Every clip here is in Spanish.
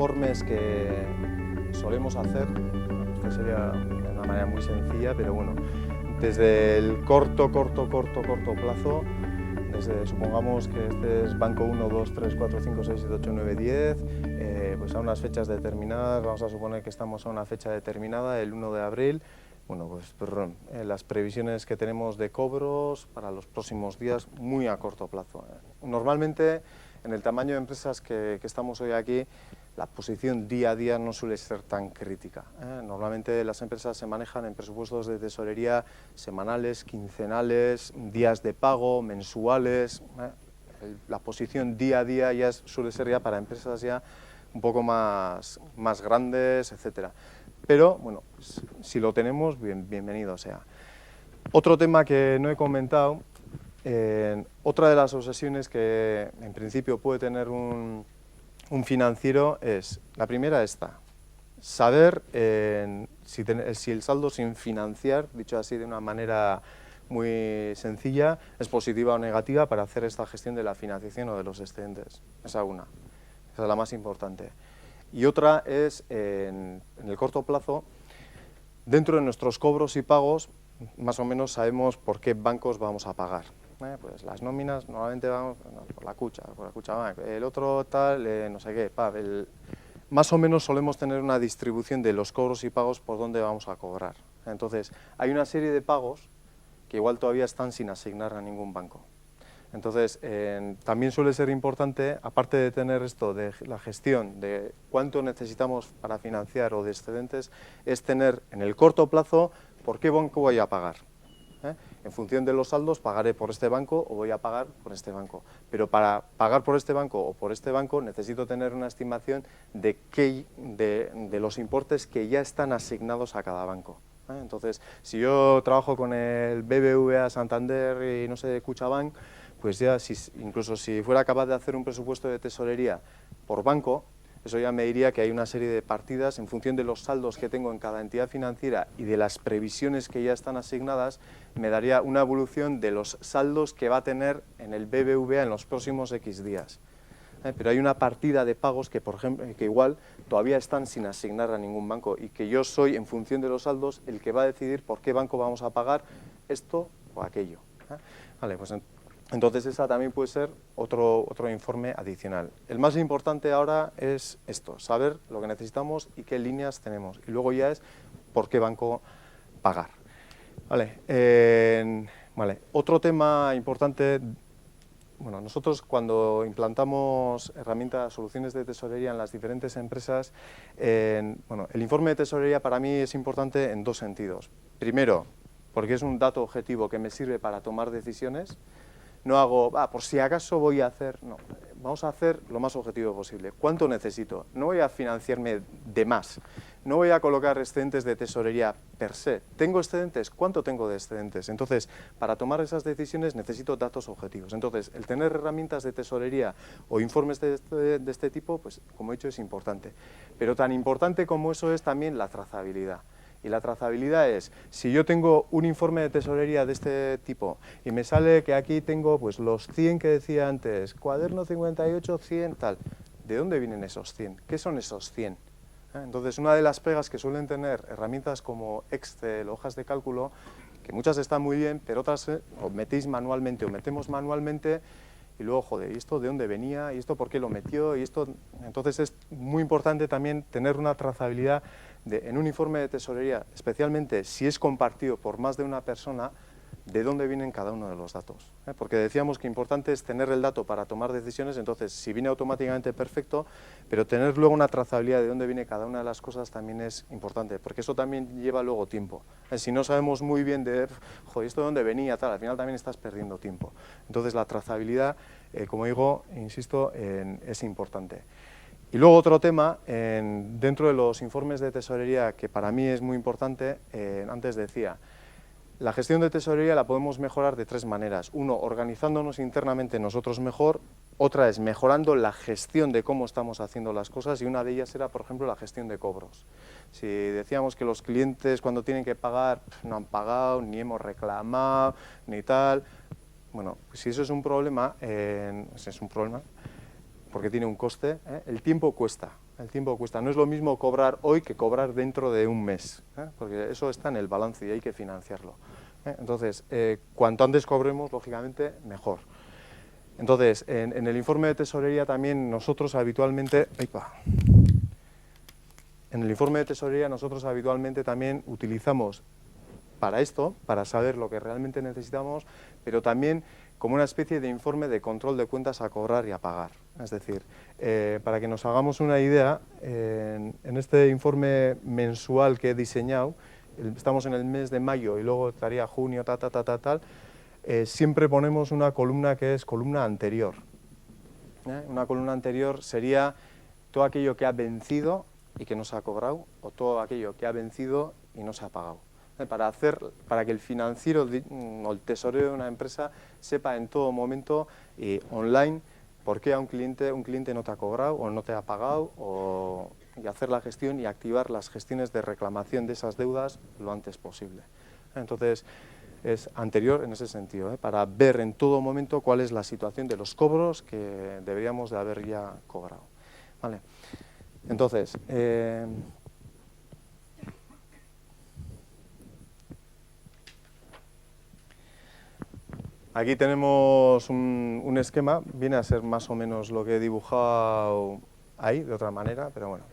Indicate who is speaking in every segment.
Speaker 1: informes que solemos hacer, esto sería de una manera muy sencilla, pero bueno, desde el corto plazo, desde, supongamos que este es banco 1, 2, 3, 4, 5, 6, 7, 8, 9, 10, pues a unas fechas determinadas, vamos a suponer que estamos a una fecha determinada, el 1 de abril, bueno, pues las previsiones que tenemos de cobros para los próximos días, muy a corto plazo. Normalmente, en el tamaño de empresas que estamos hoy aquí, la posición día a día no suele ser tan crítica. Normalmente las empresas se manejan en presupuestos de tesorería semanales, quincenales, días de pago, mensuales. La posición día a día ya suele ser ya para empresas ya un poco más grandes, etcétera. Pero, bueno, pues, si lo tenemos, bienvenido sea. Otro tema que no he comentado, otra de las obsesiones que en principio puede tener un financiero es, la primera esta, saber si el saldo sin financiar, dicho así de una manera muy sencilla, es positiva o negativa para hacer esta gestión de la financiación o de los excedentes. Esa es la más importante. Y otra es, en el corto plazo, dentro de nuestros cobros y pagos, más o menos sabemos por qué bancos vamos a pagar. Pues las nóminas normalmente vamos por la Cucha, el otro tal, no sé qué, más o menos solemos tener una distribución de los cobros y pagos por dónde vamos a cobrar. Entonces, hay una serie de pagos que igual todavía están sin asignar a ningún banco. Entonces, también suele ser importante, aparte de tener esto de la gestión de cuánto necesitamos para financiar o de excedentes, es tener en el corto plazo por qué banco voy a pagar. En función de los saldos, pagaré por este banco o voy a pagar por este banco. Pero para pagar por este banco o por este banco necesito tener una estimación de los importes que ya están asignados a cada banco. Entonces, si yo trabajo con el BBVA, Santander y no sé, Cuchabank, pues ya incluso si fuera capaz de hacer un presupuesto de tesorería por banco, eso ya me diría que hay una serie de partidas en función de los saldos que tengo en cada entidad financiera y de las previsiones que ya están asignadas, me daría una evolución de los saldos que va a tener en el BBVA en los próximos X días. Pero hay una partida de pagos que, por ejemplo, que igual todavía están sin asignar a ningún banco y que yo soy, en función de los saldos, el que va a decidir por qué banco vamos a pagar esto o aquello. Vale, pues entonces esa también puede ser otro informe adicional. El más importante ahora es esto, saber lo que necesitamos y qué líneas tenemos. Y luego ya es por qué banco pagar. Vale, otro tema importante. Bueno, nosotros cuando implantamos herramientas, soluciones de tesorería en las diferentes empresas, bueno, el informe de tesorería para mí es importante en dos sentidos. Primero, porque es un dato objetivo que me sirve para tomar decisiones. No hago, por si acaso voy a hacer, no, vamos a hacer lo más objetivo posible. ¿Cuánto necesito? No voy a financiarme de más, no voy a colocar excedentes de tesorería per se. ¿Tengo excedentes? ¿Cuánto tengo de excedentes? Entonces, para tomar esas decisiones necesito datos objetivos. Entonces, el tener herramientas de tesorería o informes de este tipo, pues como he dicho, es importante. Pero tan importante como eso es también la trazabilidad. Y la trazabilidad es, si yo tengo un informe de tesorería de este tipo y me sale que aquí tengo pues los 100 que decía antes, cuaderno 58, 100, tal, ¿de dónde vienen esos 100? ¿Qué son esos 100? Entonces, una de las pegas que suelen tener herramientas como Excel, hojas de cálculo, que muchas están muy bien, pero otras o metéis manualmente o metemos manualmente y luego, joder, ¿y esto de dónde venía? ¿Y esto por qué lo metió? Y esto, entonces es muy importante también tener una trazabilidad en un informe de tesorería, especialmente si es compartido por más de una persona, de dónde vienen cada uno de los datos. Porque decíamos que importante es tener el dato para tomar decisiones, entonces si viene automáticamente perfecto, pero tener luego una trazabilidad de dónde viene cada una de las cosas también es importante, porque eso también lleva luego tiempo. Si no sabemos muy bien de, joder, ¿esto de dónde venía? Tal, al final también estás perdiendo tiempo. Entonces la trazabilidad, como digo, insisto, es importante. Y luego otro tema, dentro de los informes de tesorería, que para mí es muy importante, antes decía, la gestión de tesorería la podemos mejorar de tres maneras. Uno, organizándonos internamente nosotros mejor. Otra es mejorando la gestión de cómo estamos haciendo las cosas y una de ellas era, por ejemplo, la gestión de cobros. Si decíamos que los clientes cuando tienen que pagar no han pagado, ni hemos reclamado, ni tal, bueno, pues si eso es un problema, porque tiene un coste, el tiempo cuesta. El tiempo cuesta. No es lo mismo cobrar hoy que cobrar dentro de un mes, porque eso está en el balance y hay que financiarlo. Entonces, cuanto antes cobremos, lógicamente, mejor. Entonces, en el informe de tesorería también nosotros habitualmente... En el informe de tesorería nosotros habitualmente también utilizamos para esto, para saber lo que realmente necesitamos, pero también como una especie de informe de control de cuentas a cobrar y a pagar. Es decir, para que nos hagamos una idea, en este informe mensual que he diseñado, estamos en el mes de mayo y luego estaría junio, tal, siempre ponemos una columna que es columna anterior. Una columna anterior sería todo aquello que ha vencido y que no se ha cobrado, o todo aquello que ha vencido y no se ha pagado. Para que el financiero o el tesorero de una empresa sepa en todo momento online por qué a un cliente no te ha cobrado o no te ha pagado, y hacer la gestión y activar las gestiones de reclamación de esas deudas lo antes posible. Entonces, es anterior en ese sentido, para ver en todo momento cuál es la situación de los cobros que deberíamos de haber ya cobrado. ¿Vale? Entonces, aquí tenemos un esquema, viene a ser más o menos lo que he dibujado ahí, de otra manera, pero bueno.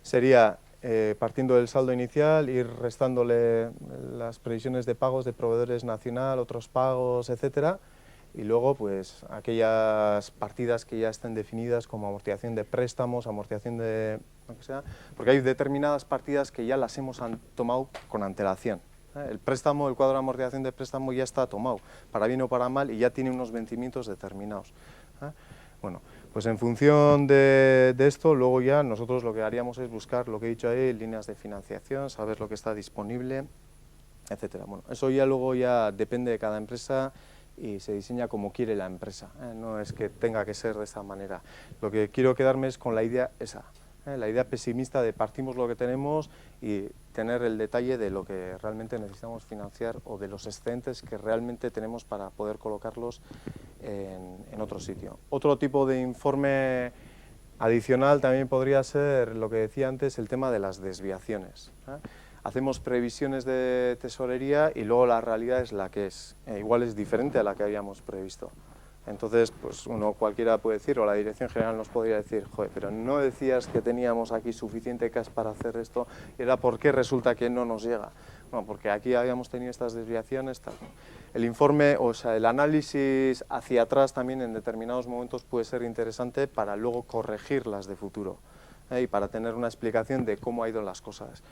Speaker 1: Sería, partiendo del saldo inicial, ir restándole las previsiones de pagos de proveedores nacional, otros pagos, etcétera, y luego pues aquellas partidas que ya estén definidas como amortización de préstamos, amortización de lo que sea, porque hay determinadas partidas que ya las hemos tomado con antelación. El préstamo, el cuadro de amortización de préstamo ya está tomado, para bien o para mal, y ya tiene unos vencimientos determinados. Bueno, pues en función de esto, luego ya nosotros lo que haríamos es buscar lo que he dicho ahí, líneas de financiación, saber lo que está disponible, etcétera. Bueno, eso ya luego ya depende de cada empresa y se diseña como quiere la empresa, no es que tenga que ser de esta manera. Lo que quiero quedarme es con la idea esa, la idea pesimista de partimos lo que tenemos y tener el detalle de lo que realmente necesitamos financiar o de los excedentes que realmente tenemos para poder colocarlos en otro sitio. Otro tipo de informe adicional también podría ser lo que decía antes, el tema de las desviaciones. Hacemos previsiones de tesorería y luego la realidad es la que es, igual es diferente a la que habíamos previsto. Entonces, pues cualquiera puede decir, o la Dirección General nos podría decir, joder, pero no decías que teníamos aquí suficiente cash para hacer esto, y era por qué resulta que no nos llega. Bueno, porque aquí habíamos tenido estas desviaciones, tal. El informe, o sea, el análisis hacia atrás también en determinados momentos puede ser interesante para luego corregirlas de futuro, y para tener una explicación de cómo han ido las cosas.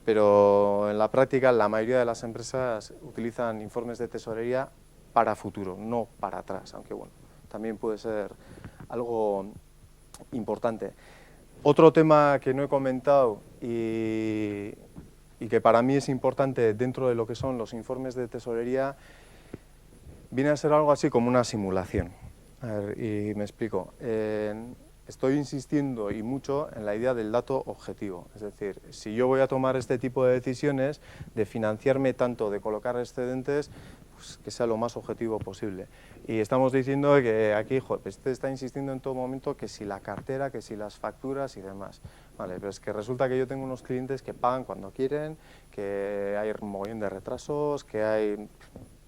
Speaker 1: Pero en la práctica la mayoría de las empresas utilizan informes de tesorería para futuro, no para atrás, aunque bueno, también puede ser algo importante. Otro tema que no he comentado y que para mí es importante dentro de lo que son los informes de tesorería, viene a ser algo así como una simulación. A ver, y me explico. Estoy insistiendo y mucho en la idea del dato objetivo, es decir, si yo voy a tomar este tipo de decisiones, de financiarme tanto, de colocar excedentes, pues que sea lo más objetivo posible. Y estamos diciendo que aquí, joder, usted está insistiendo en todo momento que si la cartera, que si las facturas y demás. Vale, pero es que resulta que yo tengo unos clientes que pagan cuando quieren, que hay un mogollón de retrasos, que hay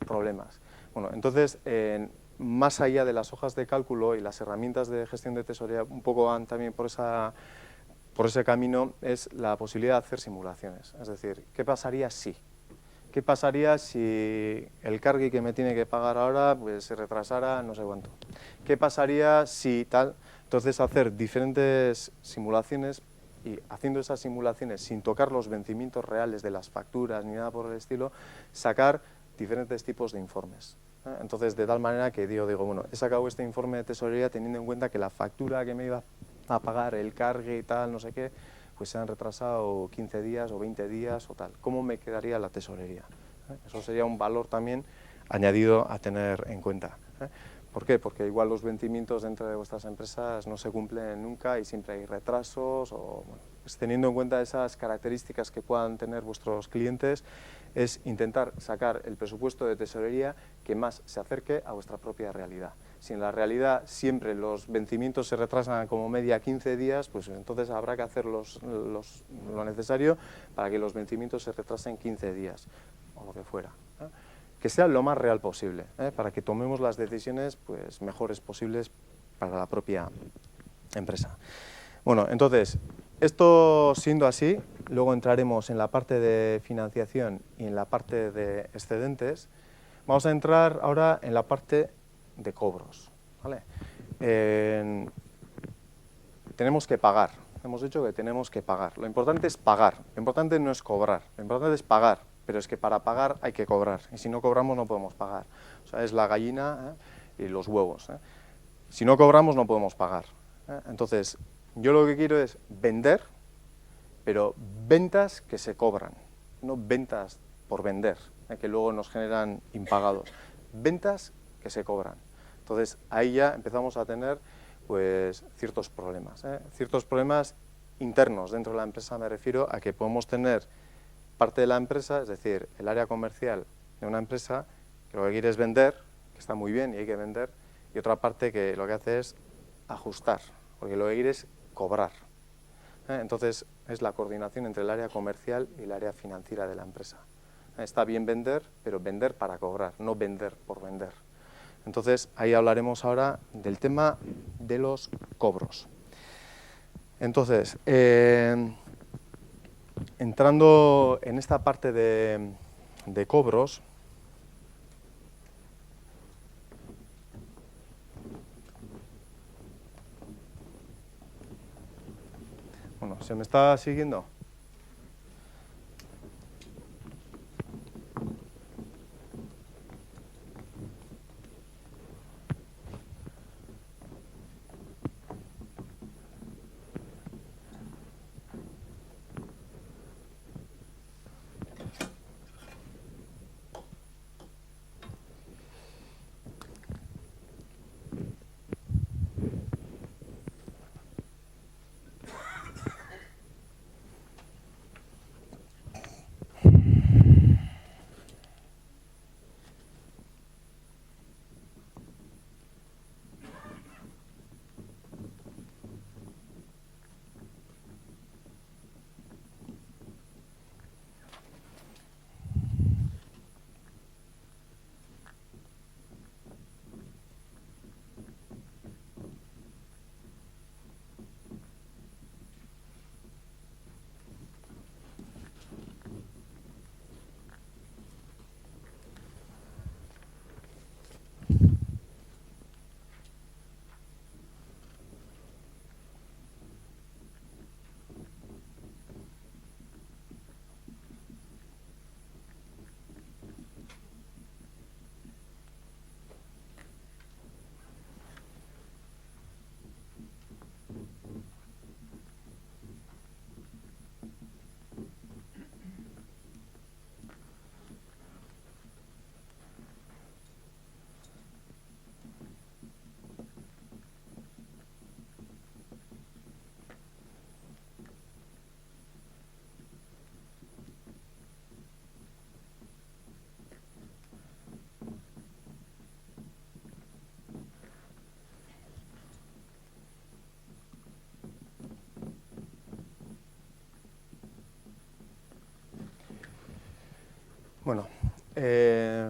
Speaker 1: problemas. Bueno, entonces, más allá de las hojas de cálculo y las herramientas de gestión de tesorería, un poco van también por ese camino, es la posibilidad de hacer simulaciones. Es decir, ¿qué pasaría si? ¿Qué pasaría si el cargui que me tiene que pagar ahora pues se retrasara no sé cuánto? ¿Qué pasaría si tal? Entonces, hacer diferentes simulaciones y haciendo esas simulaciones sin tocar los vencimientos reales de las facturas ni nada por el estilo, sacar diferentes tipos de informes. Entonces, de tal manera que digo, bueno, he sacado este informe de tesorería teniendo en cuenta que la factura que me iba a pagar, el cargue y tal, no sé qué, pues se han retrasado 15 días o 20 días o tal. ¿Cómo me quedaría la tesorería? Eso sería un valor también añadido a tener en cuenta. ¿Por qué? Porque igual los vencimientos dentro de vuestras empresas no se cumplen nunca y siempre hay retrasos. Bueno, pues teniendo en cuenta esas características que puedan tener vuestros clientes, es intentar sacar el presupuesto de tesorería que más se acerque a vuestra propia realidad. Si en la realidad siempre los vencimientos se retrasan como media 15 días, pues entonces habrá que hacer lo necesario para que los vencimientos se retrasen 15 días, o lo que fuera. Que sea lo más real posible, para que tomemos las decisiones pues, mejores posibles para la propia empresa. Bueno, entonces, esto siendo así, luego entraremos en la parte de financiación y en la parte de excedentes. Vamos a entrar ahora en la parte de cobros, ¿vale? Tenemos que pagar, hemos dicho que tenemos que pagar. Lo importante es pagar, lo importante no es cobrar, lo importante es pagar, pero es que para pagar hay que cobrar, y si no cobramos no podemos pagar. O sea, es la gallina y los huevos. Si no cobramos no podemos pagar. Entonces, yo lo que quiero es vender, pero ventas que se cobran, no ventas por vender, que luego nos generan impagados. Ventas que se cobran. Entonces, ahí ya empezamos a tener pues, ciertos problemas internos dentro de la empresa. Me refiero a que podemos tener parte de la empresa, es decir, el área comercial de una empresa, que lo que quiere es vender, que está muy bien y hay que vender, y otra parte que lo que hace es ajustar, porque lo que quiere es cobrar. Entonces, es la coordinación entre el área comercial y el área financiera de la empresa. Está bien vender, pero vender para cobrar, no vender por vender. Entonces, ahí hablaremos ahora del tema de los cobros. Entonces, entrando en esta parte de cobros, bueno, ¿se me está siguiendo? Bueno,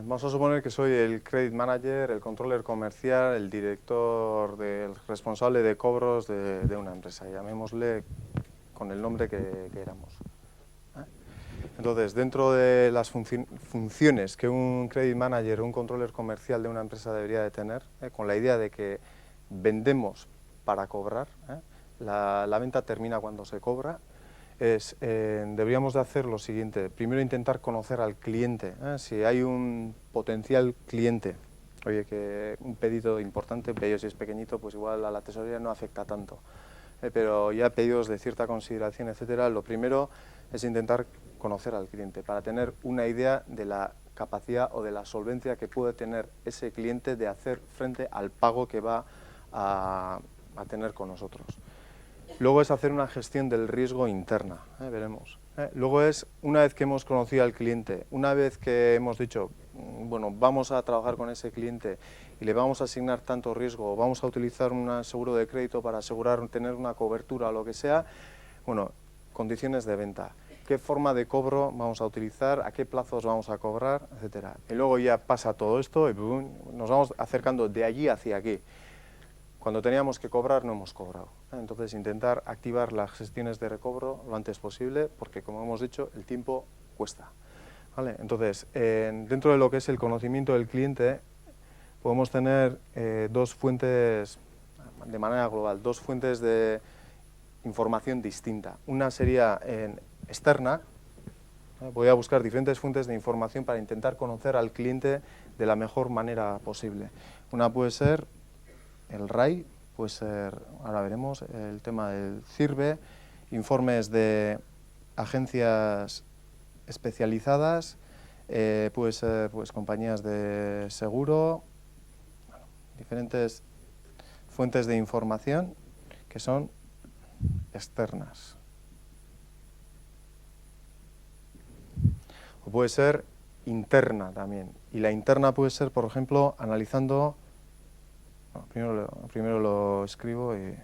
Speaker 1: vamos a suponer que soy el Credit Manager, el Controller Comercial, el director, el responsable de cobros de una empresa, llamémosle con el nombre que queramos. Entonces, dentro de las funciones que un Credit Manager o un Controller Comercial de una empresa debería de tener, con la idea de que vendemos para cobrar, la venta termina cuando se cobra, deberíamos de hacer lo siguiente. Primero intentar conocer al cliente, si hay un potencial cliente, oye, que un pedido importante, un pedido si es pequeñito, pues igual a la tesorería no afecta tanto, pero ya pedidos de cierta consideración, etcétera, lo primero es intentar conocer al cliente para tener una idea de la capacidad o de la solvencia que puede tener ese cliente de hacer frente al pago que va a tener con nosotros. Luego es hacer una gestión del riesgo interna, veremos. Luego es, una vez que hemos conocido al cliente, una vez que hemos dicho, bueno, vamos a trabajar con ese cliente y le vamos a asignar tanto riesgo, o vamos a utilizar un seguro de crédito para asegurar tener una cobertura o lo que sea, bueno, condiciones de venta, qué forma de cobro vamos a utilizar, a qué plazos vamos a cobrar, etcétera. Y luego ya pasa todo esto y boom, nos vamos acercando de allí hacia aquí. Cuando teníamos que cobrar no hemos cobrado. Entonces intentar activar las gestiones de recobro lo antes posible porque, como hemos dicho, el tiempo cuesta. ¿Vale? Entonces, dentro de lo que es el conocimiento del cliente, podemos tener dos fuentes, de manera global, dos fuentes de información distinta. Una sería externa. Voy a buscar diferentes fuentes de información para intentar conocer al cliente de la mejor manera posible. Una puede ser el RAI, puede ser, ahora veremos, el tema del CIRBE, informes de agencias especializadas, puede ser pues, compañías de seguro, bueno, diferentes fuentes de información que son externas. O puede ser interna también. Y la interna puede ser, por ejemplo, analizando... No, primero lo escribo y...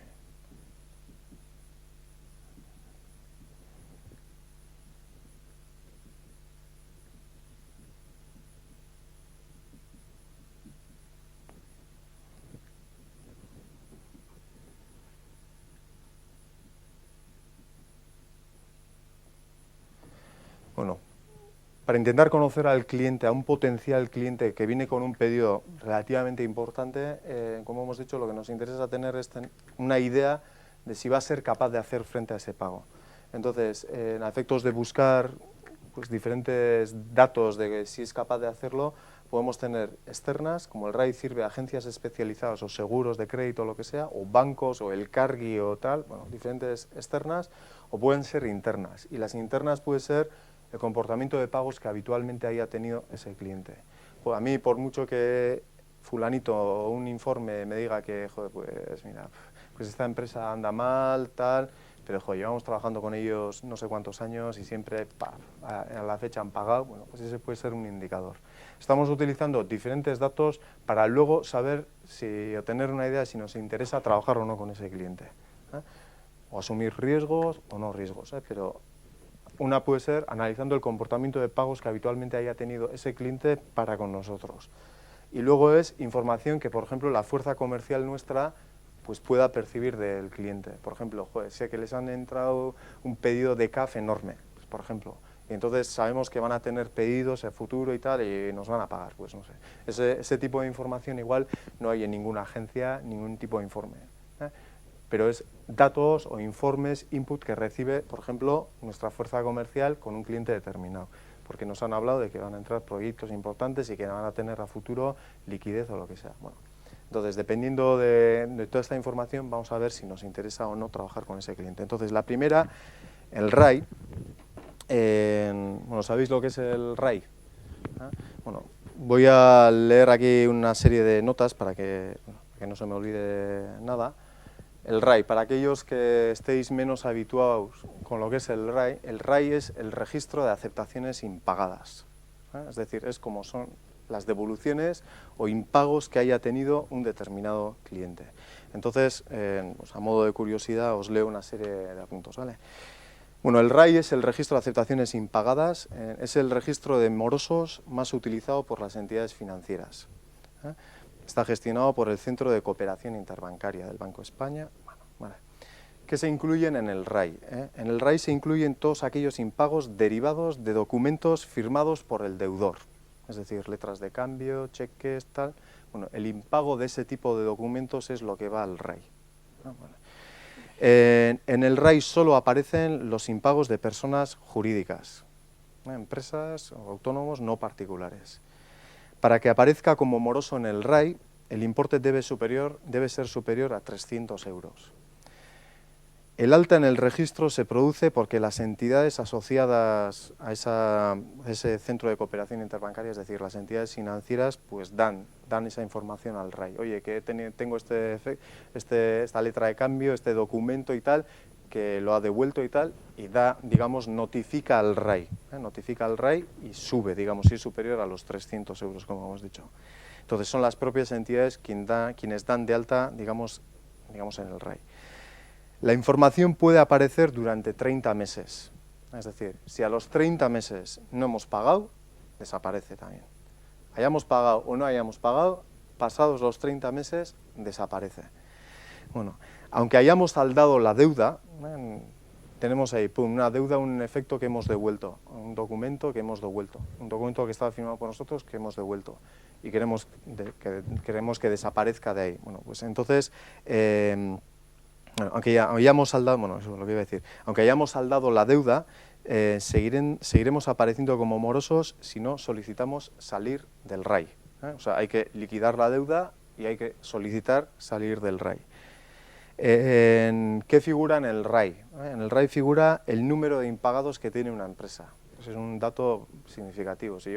Speaker 1: Bueno, para intentar conocer al cliente, a un potencial cliente que viene con un pedido relativamente importante, como hemos dicho, lo que nos interesa tener es una idea de si va a ser capaz de hacer frente a ese pago. Entonces, a efectos de buscar pues, diferentes datos de que si es capaz de hacerlo, podemos tener externas, como el RAI sirve a agencias especializadas o seguros de crédito o lo que sea, o bancos o el Cargi o tal, bueno, diferentes externas, o pueden ser internas. Y las internas puede ser el comportamiento de pagos que habitualmente haya tenido ese cliente. Pues a mí, por mucho que fulanito o un informe me diga que, joder, pues mira, pues esta empresa anda mal, tal, pero joder, llevamos trabajando con ellos no sé cuántos años y siempre a la fecha han pagado, bueno, pues ese puede ser un indicador. Estamos utilizando diferentes datos para luego saber si, o tener una idea de si nos interesa trabajar o no con ese cliente, ¿eh? O asumir riesgos o no riesgos, pero una puede ser analizando el comportamiento de pagos que habitualmente haya tenido ese cliente para con nosotros. Y luego es información que, por ejemplo, la fuerza comercial nuestra pues pueda percibir del cliente. Por ejemplo, joder, sé que les han entrado un pedido de CAF enorme, pues, por ejemplo, y entonces sabemos que van a tener pedidos en futuro y tal, y nos van a pagar, pues no sé. Ese tipo de información igual no hay en ninguna agencia, ningún tipo de informe, ¿eh? Pero es datos o informes, input que recibe, por ejemplo, nuestra fuerza comercial con un cliente determinado, porque nos han hablado de que van a entrar proyectos importantes y que van a tener a futuro liquidez o lo que sea. Bueno, entonces, dependiendo de toda esta información, vamos a ver si nos interesa o no trabajar con ese cliente. Entonces, la primera, el RAI. Bueno, ¿sabéis lo que es el RAI? Bueno, voy a leer aquí una serie de notas para que no se me olvide nada. El RAI, para aquellos que estéis menos habituados con lo que es el RAI es el registro de aceptaciones impagadas. Es decir, es como son las devoluciones o impagos que haya tenido un determinado cliente. Entonces, pues a modo de curiosidad, os leo una serie de apuntos, ¿vale? Bueno, el RAI es el registro de aceptaciones impagadas, es el registro de morosos más utilizado por las entidades financieras. Está gestionado por el Centro de Cooperación Interbancaria del Banco de España. Bueno, vale. ¿Qué se incluyen en el RAI? En el RAI se incluyen todos aquellos impagos derivados de documentos firmados por el deudor, es decir, letras de cambio, cheques, tal. Bueno, el impago de ese tipo de documentos es lo que va al RAI. Vale. En el RAI solo aparecen los impagos de personas jurídicas, empresas o autónomos no particulares. Para que aparezca como moroso en el RAI, el importe debe ser superior a 300 euros. El alta en el registro se produce porque las entidades asociadas a ese centro de cooperación interbancaria, es decir, las entidades financieras, pues dan esa información al RAI. Oye, que tengo esta letra de cambio, este documento y tal, que lo ha devuelto y tal, y da, digamos, notifica al RAI, notifica al RAI y sube, digamos, si es superior a los 300 euros, como hemos dicho. Entonces son las propias entidades quienes dan de alta, digamos en el RAI. La información puede aparecer durante 30 meses, es decir, si a los 30 meses no hemos pagado, desaparece también. Hayamos pagado o no hayamos pagado, pasados los 30 meses, desaparece. Bueno, aunque hayamos saldado la deuda, tenemos ahí, pum, una deuda, un efecto que hemos devuelto, un documento que hemos devuelto, un documento que estaba firmado por nosotros que hemos devuelto y queremos que desaparezca de ahí. Bueno, pues entonces, aunque ya hayamos saldado, bueno, eso es lo que iba a decir, aunque hayamos saldado la deuda, seguiremos apareciendo como morosos si no solicitamos salir del RAI. O sea, hay que liquidar la deuda y hay que solicitar salir del RAI. ¿Qué figura en el RAI? En el RAI figura el número de impagados que tiene una empresa. Pues es un dato significativo. Si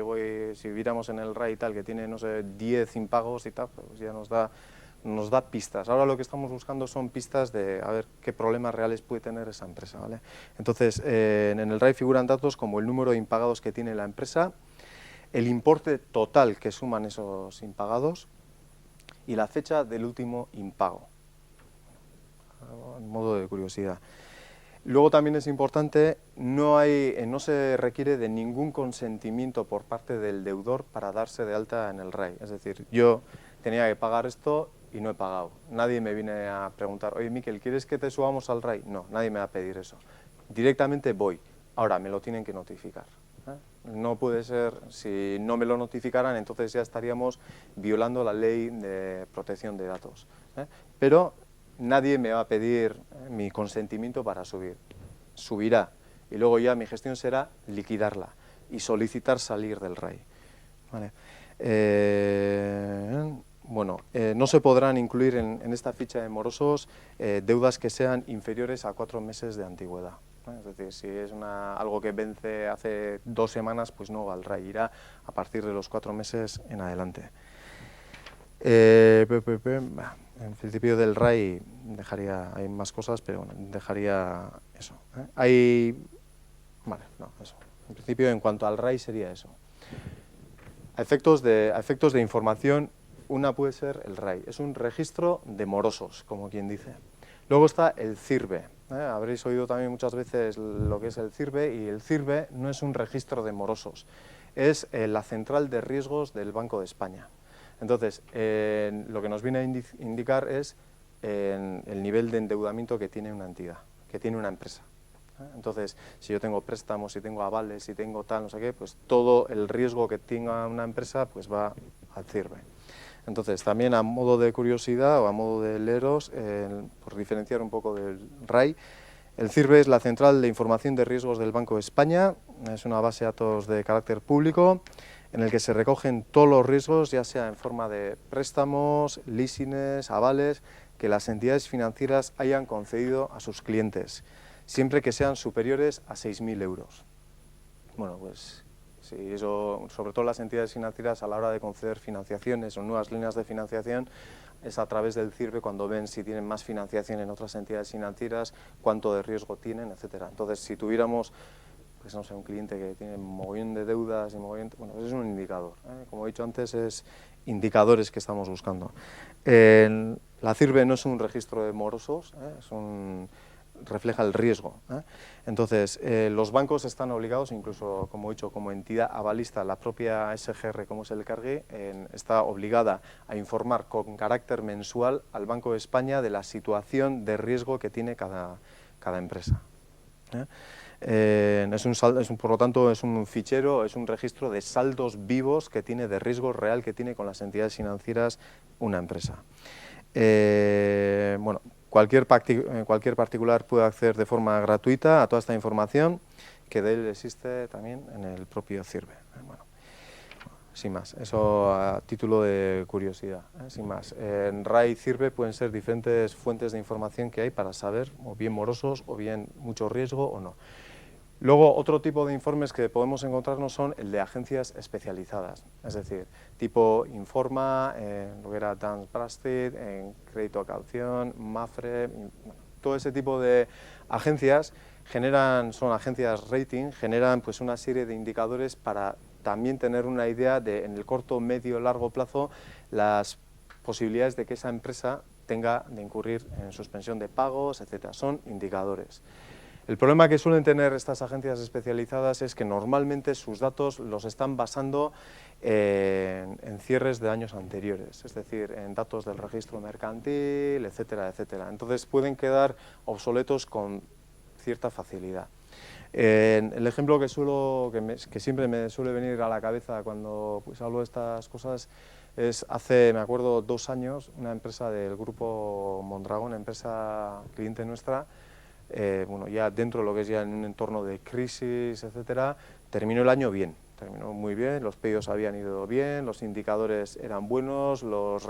Speaker 1: viéramos en el RAI y tal, que tiene, no sé, 10 impagos y tal, pues ya nos da pistas. Ahora lo que estamos buscando son pistas de a ver qué problemas reales puede tener esa empresa, ¿vale? Entonces, en el RAI figuran datos como el número de impagados que tiene la empresa, el importe total que suman esos impagados y la fecha del último impago, en modo de curiosidad. Luego también es importante, no se requiere de ningún consentimiento por parte del deudor para darse de alta en el RAI. Es decir, yo tenía que pagar esto y no he pagado. Nadie me viene a preguntar, oye, Miquel, ¿quieres que te subamos al RAI? No, nadie me va a pedir eso. Directamente voy. Ahora, me lo tienen que notificar. No puede ser, si no me lo notificaran, entonces ya estaríamos violando la ley de protección de datos. Pero nadie me va a pedir mi consentimiento para subir. Subirá. Y luego ya mi gestión será liquidarla y solicitar salir del RAI. Vale. No se podrán incluir en esta ficha de morosos deudas que sean inferiores a 4 meses de antigüedad. Es decir, si es algo que vence hace 2 semanas, pues no va al RAI, irá a partir de los 4 meses en adelante. En principio del RAI hay más cosas, pero bueno, dejaría eso. Eso. En principio, en cuanto al RAI sería eso. A efectos de información, una puede ser el RAI, es un registro de morosos, como quien dice. Luego está el CIRBE. Habréis oído también muchas veces lo que es el CIRBE, y el CIRBE no es un registro de morosos, es la central de riesgos del Banco de España. Entonces, lo que nos viene a indicar es el nivel de endeudamiento que tiene una entidad, que tiene una empresa. Entonces, si yo tengo préstamos, si tengo avales, si tengo tal, no sé qué, pues todo el riesgo que tenga una empresa pues va al CIRBE. Entonces, también a modo de curiosidad o a modo de leeros, por diferenciar un poco del RAI, el CIRBE es la Central de Información de Riesgos del Banco de España, es una base de datos de carácter público en el que se recogen todos los riesgos, ya sea en forma de préstamos, leasings, avales, que las entidades financieras hayan concedido a sus clientes, siempre que sean superiores a 6.000 euros. Bueno, pues sí, eso, sobre todo las entidades financieras a la hora de conceder financiaciones o nuevas líneas de financiación, es a través del CIRBE cuando ven si tienen más financiación en otras entidades financieras, cuánto de riesgo tienen, etcétera. Entonces, si tuviéramos, pues no sé, un cliente que tiene mogollón de deudas y mogollón, bueno, pues es un indicador. Como he dicho antes, es indicadores que estamos buscando. La CIRBE no es un registro de morosos, refleja el riesgo. Entonces, los bancos están obligados, incluso, como he dicho, como entidad avalista, la propia SGR, como es el Cargue, está obligada a informar con carácter mensual al Banco de España de la situación de riesgo que tiene cada empresa. Por lo tanto, es un fichero, es un registro de saldos vivos que tiene, de riesgo real que tiene con las entidades financieras una empresa. Cualquier particular puede acceder de forma gratuita a toda esta información, que de él existe también en el propio CIRBE. Sin más, eso a título de curiosidad. Sin más, en RAI y CIRBE pueden ser diferentes fuentes de información que hay para saber, o bien morosos, o bien mucho riesgo o no. Luego, otro tipo de informes que podemos encontrarnos son el de agencias especializadas, es decir, tipo Informa, lo que era Dun & Bradstreet, Crédito a Caución, Mafre, todo ese tipo de agencias son agencias rating, generan pues una serie de indicadores para también tener una idea de, en el corto, medio, largo plazo, las posibilidades de que esa empresa tenga de incurrir en suspensión de pagos, etcétera. Son indicadores. El problema que suelen tener estas agencias especializadas es que normalmente sus datos los están basando en cierres de años anteriores, es decir, en datos del registro mercantil, etcétera, etcétera. Entonces pueden quedar obsoletos con cierta facilidad. El ejemplo que siempre me suele venir a la cabeza cuando pues, hablo de estas cosas es hace, me acuerdo, 2 años, una empresa del grupo Mondragón, empresa cliente nuestra, bueno, ya dentro de lo que es ya en un entorno de crisis, etcétera, terminó el año bien, terminó muy bien, los pedidos habían ido bien, los indicadores eran buenos, los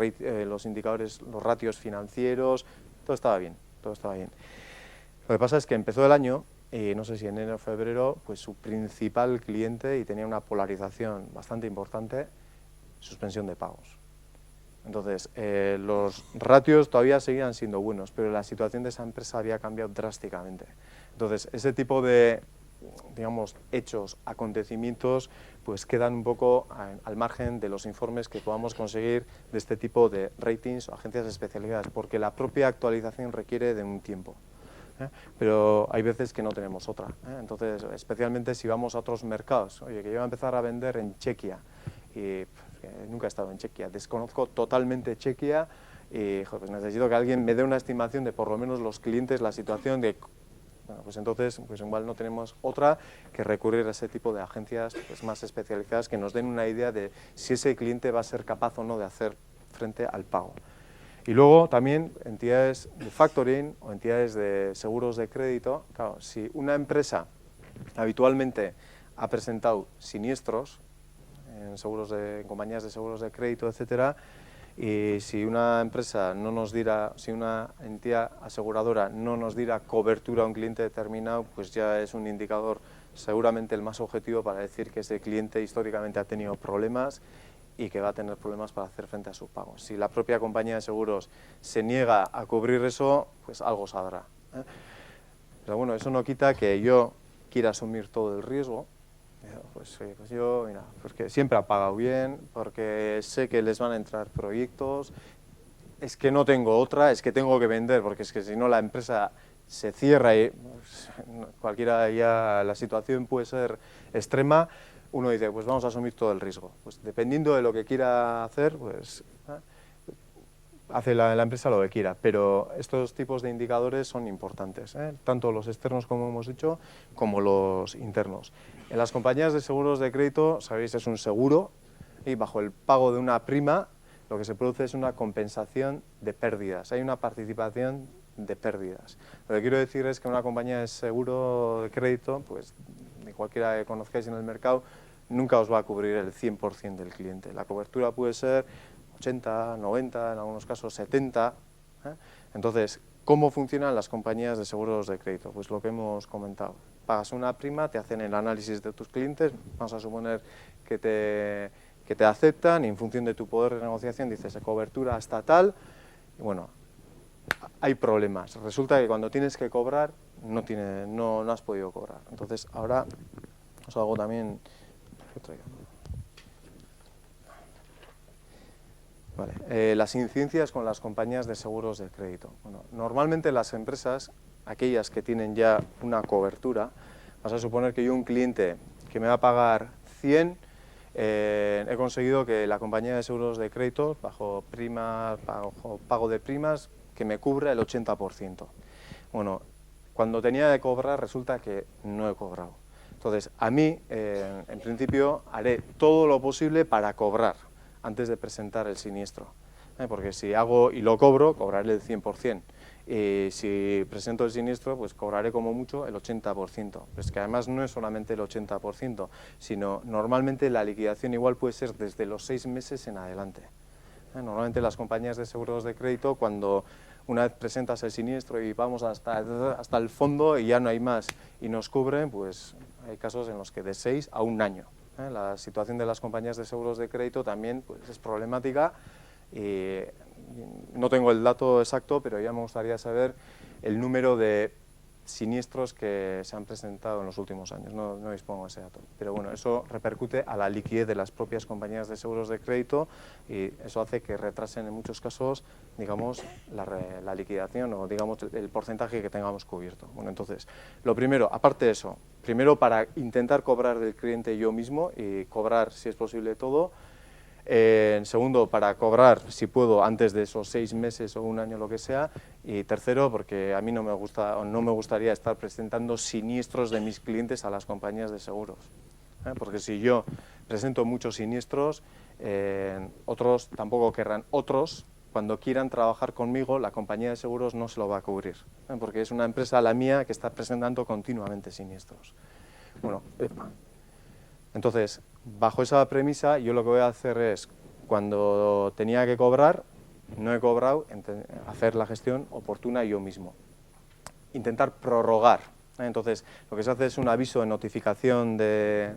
Speaker 1: indicadores, los ratios financieros, todo estaba bien, todo estaba bien. Lo que pasa es que empezó el año y no sé si en enero o febrero, pues su principal cliente, y tenía una polarización bastante importante, suspensión de pagos. Entonces, los ratios todavía seguían siendo buenos, pero la situación de esa empresa había cambiado drásticamente. Entonces, ese tipo de, digamos, hechos, acontecimientos, pues quedan un poco al margen de los informes que podamos conseguir de este tipo de ratings o agencias especializadas, porque la propia actualización requiere de un tiempo. Pero hay veces que no tenemos otra. Entonces, especialmente si vamos a otros mercados, oye, que yo voy a empezar a vender en Chequia, y nunca he estado en Chequia, desconozco totalmente Chequia y pues necesito que alguien me dé una estimación de por lo menos los clientes, la situación de... Bueno, pues entonces pues igual no tenemos otra que recurrir a ese tipo de agencias pues más especializadas que nos den una idea de si ese cliente va a ser capaz o no de hacer frente al pago. Y luego también entidades de factoring o entidades de seguros de crédito. Claro, si una empresa habitualmente ha presentado siniestros en compañías de seguros de crédito, etcétera, y si una empresa no nos diera, si una entidad aseguradora no nos diera cobertura a un cliente determinado, pues ya es un indicador seguramente el más objetivo para decir que ese cliente históricamente ha tenido problemas y que va a tener problemas para hacer frente a sus pagos. Si la propia compañía de seguros se niega a cubrir eso, pues algo saldrá. Pero bueno, eso no quita que yo quiera asumir todo el riesgo. Pues yo, mira, porque siempre ha pagado bien, porque sé que les van a entrar proyectos, es que no tengo otra, es que tengo que vender, porque es que si no la empresa se cierra y pues, cualquiera ya la situación puede ser extrema. Uno dice, pues vamos a asumir todo el riesgo. Pues dependiendo de lo que quiera hacer, pues hace la empresa lo que quiera. Pero estos tipos de indicadores son importantes, tanto los externos, como hemos dicho, como los internos. En las compañías de seguros de crédito, sabéis, es un seguro y bajo el pago de una prima lo que se produce es una compensación de pérdidas. Hay una participación de pérdidas. Lo que quiero decir es que una compañía de seguro de crédito, pues de cualquiera que conozcáis en el mercado, nunca os va a cubrir el 100% del cliente. La cobertura puede ser 80, 90, en algunos casos 70. Entonces, ¿cómo funcionan las compañías de seguros de crédito? Pues lo que hemos comentado. Pagas una prima, te hacen el análisis de tus clientes, vamos a suponer que te aceptan y en función de tu poder de negociación dices cobertura hasta tal, y bueno, hay problemas. Resulta que cuando tienes que cobrar no has podido cobrar. Entonces ahora os hago también... Vale. Las incidencias con las compañías de seguros de crédito. Bueno, normalmente las empresas, aquellas que tienen ya una cobertura, vas a suponer que yo un cliente que me va a pagar 100, he conseguido que la compañía de seguros de crédito, bajo pago de primas, que me cubra el 80%. Bueno, cuando tenía de cobrar resulta que no he cobrado. Entonces, a mí, en principio, haré todo lo posible para cobrar antes de presentar el siniestro. Porque si hago y lo cobro, cobraré el 100%. Y si presento el siniestro, pues cobraré como mucho el 80%. Pues que además no es solamente el 80%, sino normalmente la liquidación igual puede ser desde los 6 meses en adelante. Normalmente las compañías de seguros de crédito, cuando una vez presentas el siniestro y vamos hasta el fondo y ya no hay más y nos cubren, pues hay casos en los que de 6 a 1 año. La situación de las compañías de seguros de crédito también pues, es problemática. No tengo el dato exacto, pero ya me gustaría saber el número de siniestros que se han presentado en los últimos años, no dispongo de ese dato, pero bueno, eso repercute a la liquidez de las propias compañías de seguros de crédito y eso hace que retrasen en muchos casos, digamos, la liquidación o digamos el porcentaje que tengamos cubierto. Bueno, entonces, lo primero, aparte de eso, primero para intentar cobrar del cliente yo mismo y cobrar, si es posible, todo. Segundo, para cobrar, si puedo, antes de esos 6 meses o un año, lo que sea. Y tercero, porque a mí no me gusta o no me gustaría estar presentando siniestros de mis clientes a las compañías de seguros. Porque si yo presento muchos siniestros, otros tampoco querrán. Otros, cuando quieran trabajar conmigo, la compañía de seguros no se lo va a cubrir. Porque es una empresa, la mía, que está presentando continuamente siniestros. Bueno, entonces, bajo esa premisa, yo lo que voy a hacer es, cuando tenía que cobrar, no he cobrado, hacer la gestión oportuna yo mismo. Intentar prorrogar. Entonces, lo que se hace es un aviso de notificación de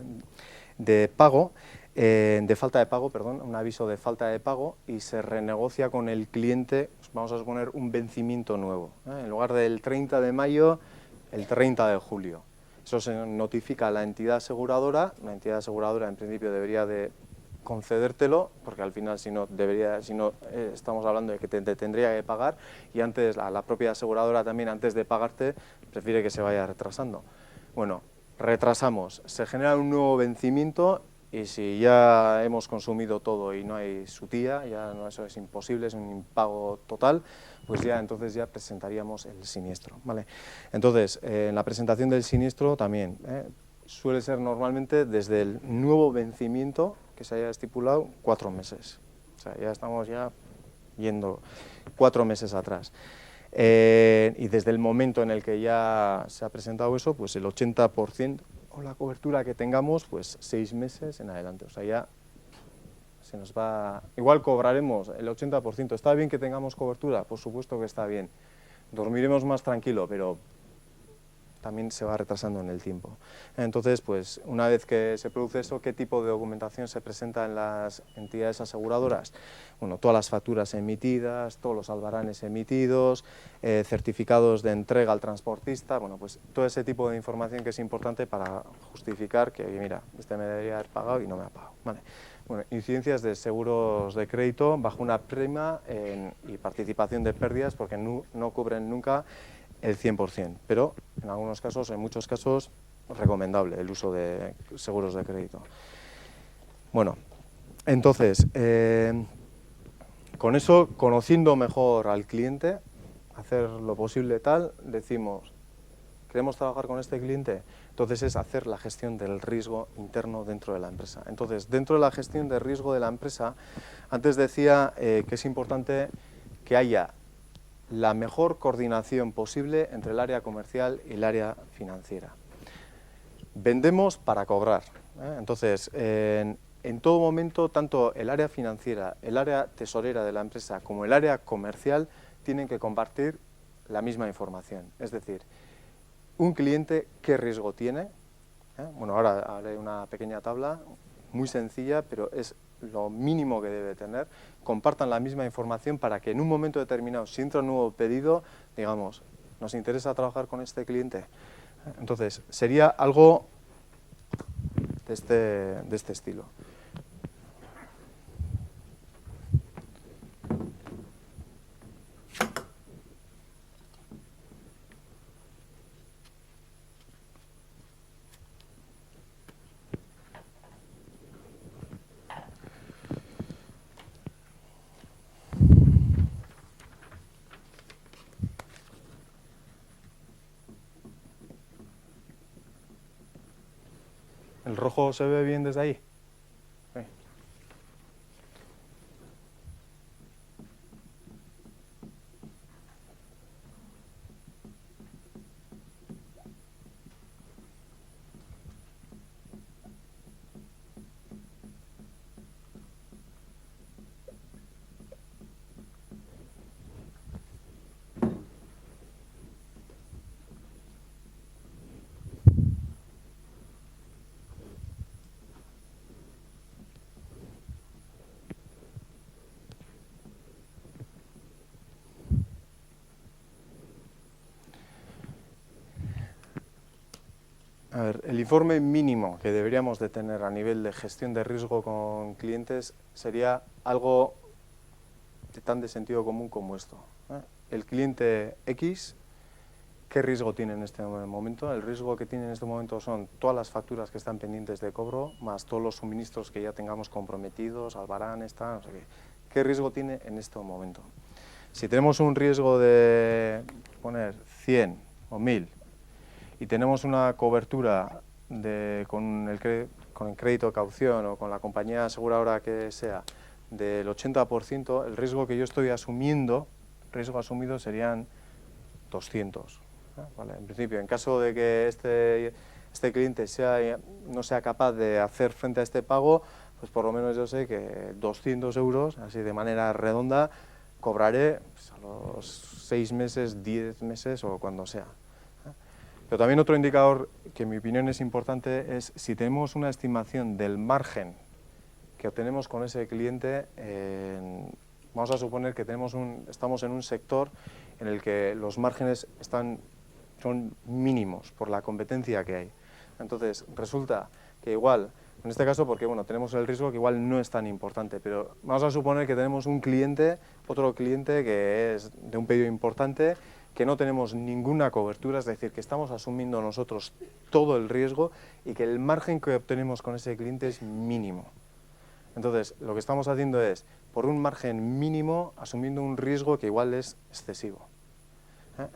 Speaker 1: pago, de falta de pago, perdón, un aviso de falta de pago y se renegocia con el cliente, vamos a suponer, un vencimiento nuevo. En lugar del 30 de mayo, el 30 de julio. Eso se notifica a la entidad aseguradora en principio debería de concedértelo, porque al final si no estamos hablando de que te tendría que pagar y antes la propia aseguradora también antes de pagarte prefiere que se vaya retrasando. Bueno, retrasamos, se genera un nuevo vencimiento y si ya hemos consumido todo y no hay sutía, ya no, eso es imposible, es un impago total, pues ya entonces ya presentaríamos el siniestro, ¿vale? Entonces, en la presentación del siniestro también suele ser normalmente desde el nuevo vencimiento que se haya estipulado 4 meses. O sea, ya estamos yendo 4 meses atrás. Y desde el momento en el que ya se ha presentado eso, pues el 80% o la cobertura que tengamos, pues 6 meses en adelante. O sea, ya se nos va... Igual cobraremos el 80%. ¿Está bien que tengamos cobertura? Por supuesto que está bien. Dormiremos más tranquilo, pero también se va retrasando en el tiempo. Entonces, pues una vez que se produce eso, ¿qué tipo de documentación se presenta en las entidades aseguradoras? Bueno, todas las facturas emitidas, todos los albaranes emitidos, certificados de entrega al transportista, bueno, pues todo ese tipo de información que es importante para justificar que, mira, este me debería haber pagado y no me ha pagado. Vale. Bueno, incidencias de seguros de crédito bajo una prima y participación de pérdidas, porque no cubren nunca el 100%, pero en algunos casos, en muchos casos, recomendable el uso de seguros de crédito. Bueno, entonces, con eso, conociendo mejor al cliente, hacer lo posible tal, decimos, ¿queremos trabajar con este cliente? Entonces es hacer la gestión del riesgo interno dentro de la empresa. Entonces, dentro de la gestión del riesgo de la empresa, antes decía que es importante que haya la mejor coordinación posible entre el área comercial y el área financiera. Vendemos para cobrar, entonces en todo momento tanto el área financiera, el área tesorera de la empresa como el área comercial tienen que compartir la misma información, es decir, un cliente qué riesgo tiene, bueno, ahora haré una pequeña tabla muy sencilla, pero es lo mínimo que debe tener, compartan la misma información para que en un momento determinado, si entra un nuevo pedido, digamos, ¿nos interesa trabajar con este cliente? Entonces, sería algo de este estilo. ¿El rojo se ve bien desde ahí? Sí. A ver, el informe mínimo que deberíamos de tener a nivel de gestión de riesgo con clientes sería algo tan de sentido común como esto, ¿eh? El cliente X, ¿qué riesgo tiene en este momento? El riesgo que tiene en este momento son todas las facturas que están pendientes de cobro, más todos los suministros que ya tengamos comprometidos, Albarán, no sé qué. ¿Qué riesgo tiene en este momento? Si tenemos un riesgo de poner 100 o 1000 y tenemos una cobertura con el crédito de caución o con la compañía aseguradora que sea del 80%, el riesgo que yo estoy asumiendo, riesgo asumido serían 200. Vale, en principio, en caso de que este cliente no sea capaz de hacer frente a este pago, pues por lo menos yo sé que 200 euros, así de manera redonda, cobraré pues, a los 6 meses, 10 meses o cuando sea. Pero también otro indicador que en mi opinión es importante es si tenemos una estimación del margen que obtenemos con ese cliente, vamos a suponer que estamos en un sector en el que los márgenes son mínimos por la competencia que hay. Entonces, resulta que igual, en este caso, porque bueno, tenemos el riesgo que igual no es tan importante, pero vamos a suponer que tenemos otro cliente que es de un pedido importante, que no tenemos ninguna cobertura, es decir, que estamos asumiendo nosotros todo el riesgo y que el margen que obtenemos con ese cliente es mínimo. Entonces, lo que estamos haciendo es, por un margen mínimo, asumiendo un riesgo que igual es excesivo.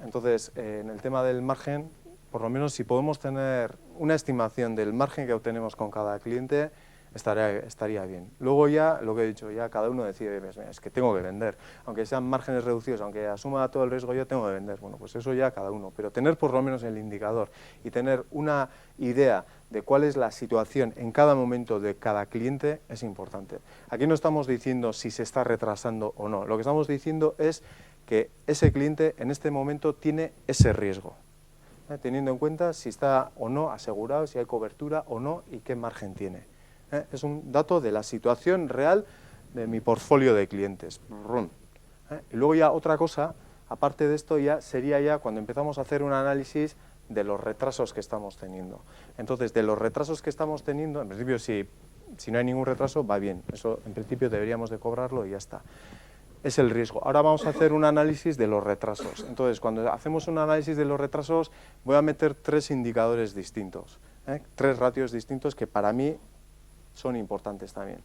Speaker 1: Entonces, en el tema del margen, por lo menos si podemos tener una estimación del margen que obtenemos con cada cliente, estaría bien. Luego ya, lo que he dicho, ya cada uno decide, es que tengo que vender, aunque sean márgenes reducidos, aunque asuma todo el riesgo, yo tengo que vender. Bueno, pues eso ya cada uno, pero tener por lo menos el indicador y tener una idea de cuál es la situación en cada momento de cada cliente es importante. Aquí no estamos diciendo si se está retrasando o no, lo que estamos diciendo es que ese cliente en este momento tiene ese riesgo, teniendo en cuenta si está o no asegurado, si hay cobertura o no y qué margen tiene. Es un dato de la situación real de mi portfolio de clientes. Y luego ya otra cosa, aparte de esto, ya sería cuando empezamos a hacer un análisis de los retrasos que estamos teniendo. Entonces, de los retrasos que estamos teniendo, en principio si no hay ningún retraso, va bien. Eso en principio deberíamos de cobrarlo y ya está. Es el riesgo. Ahora vamos a hacer un análisis de los retrasos. Entonces, cuando hacemos un análisis de los retrasos, voy a meter 3 indicadores distintos, 3 ratios distintos que para mí son importantes también.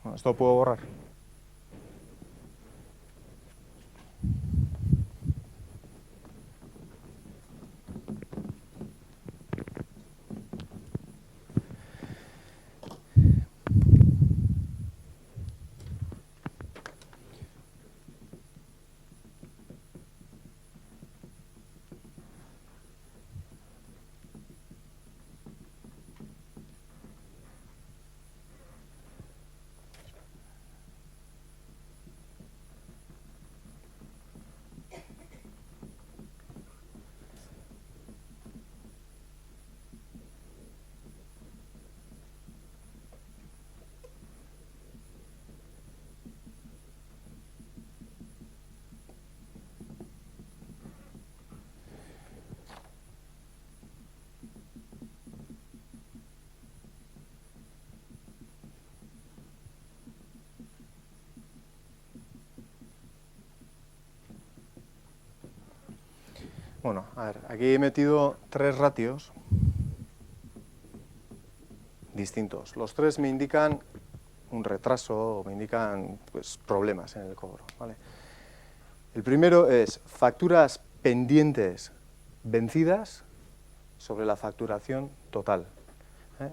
Speaker 1: Bueno, esto lo puedo borrar. Bueno, a ver, aquí he metido 3 ratios distintos. Los 3 me indican un retraso o me indican pues, problemas en el cobro, ¿vale? El primero es facturas pendientes vencidas sobre la facturación total.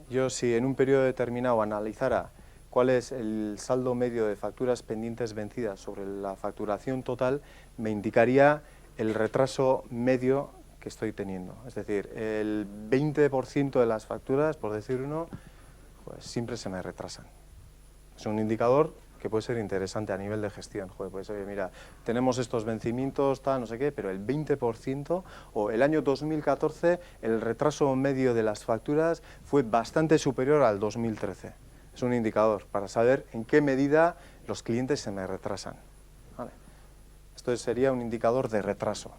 Speaker 1: Yo si en un periodo determinado analizara cuál es el saldo medio de facturas pendientes vencidas sobre la facturación total, me indicaría el retraso medio que estoy teniendo. Es decir, el 20% de las facturas, por decir uno, pues siempre se me retrasan. Es un indicador que puede ser interesante a nivel de gestión. Joder, pues oye, mira, tenemos estos vencimientos, tal, no sé qué, pero el 20% o el año 2014 el retraso medio de las facturas fue bastante superior al 2013. Es un indicador para saber en qué medida los clientes se me retrasan. ¿Vale? Esto sería un indicador de retraso.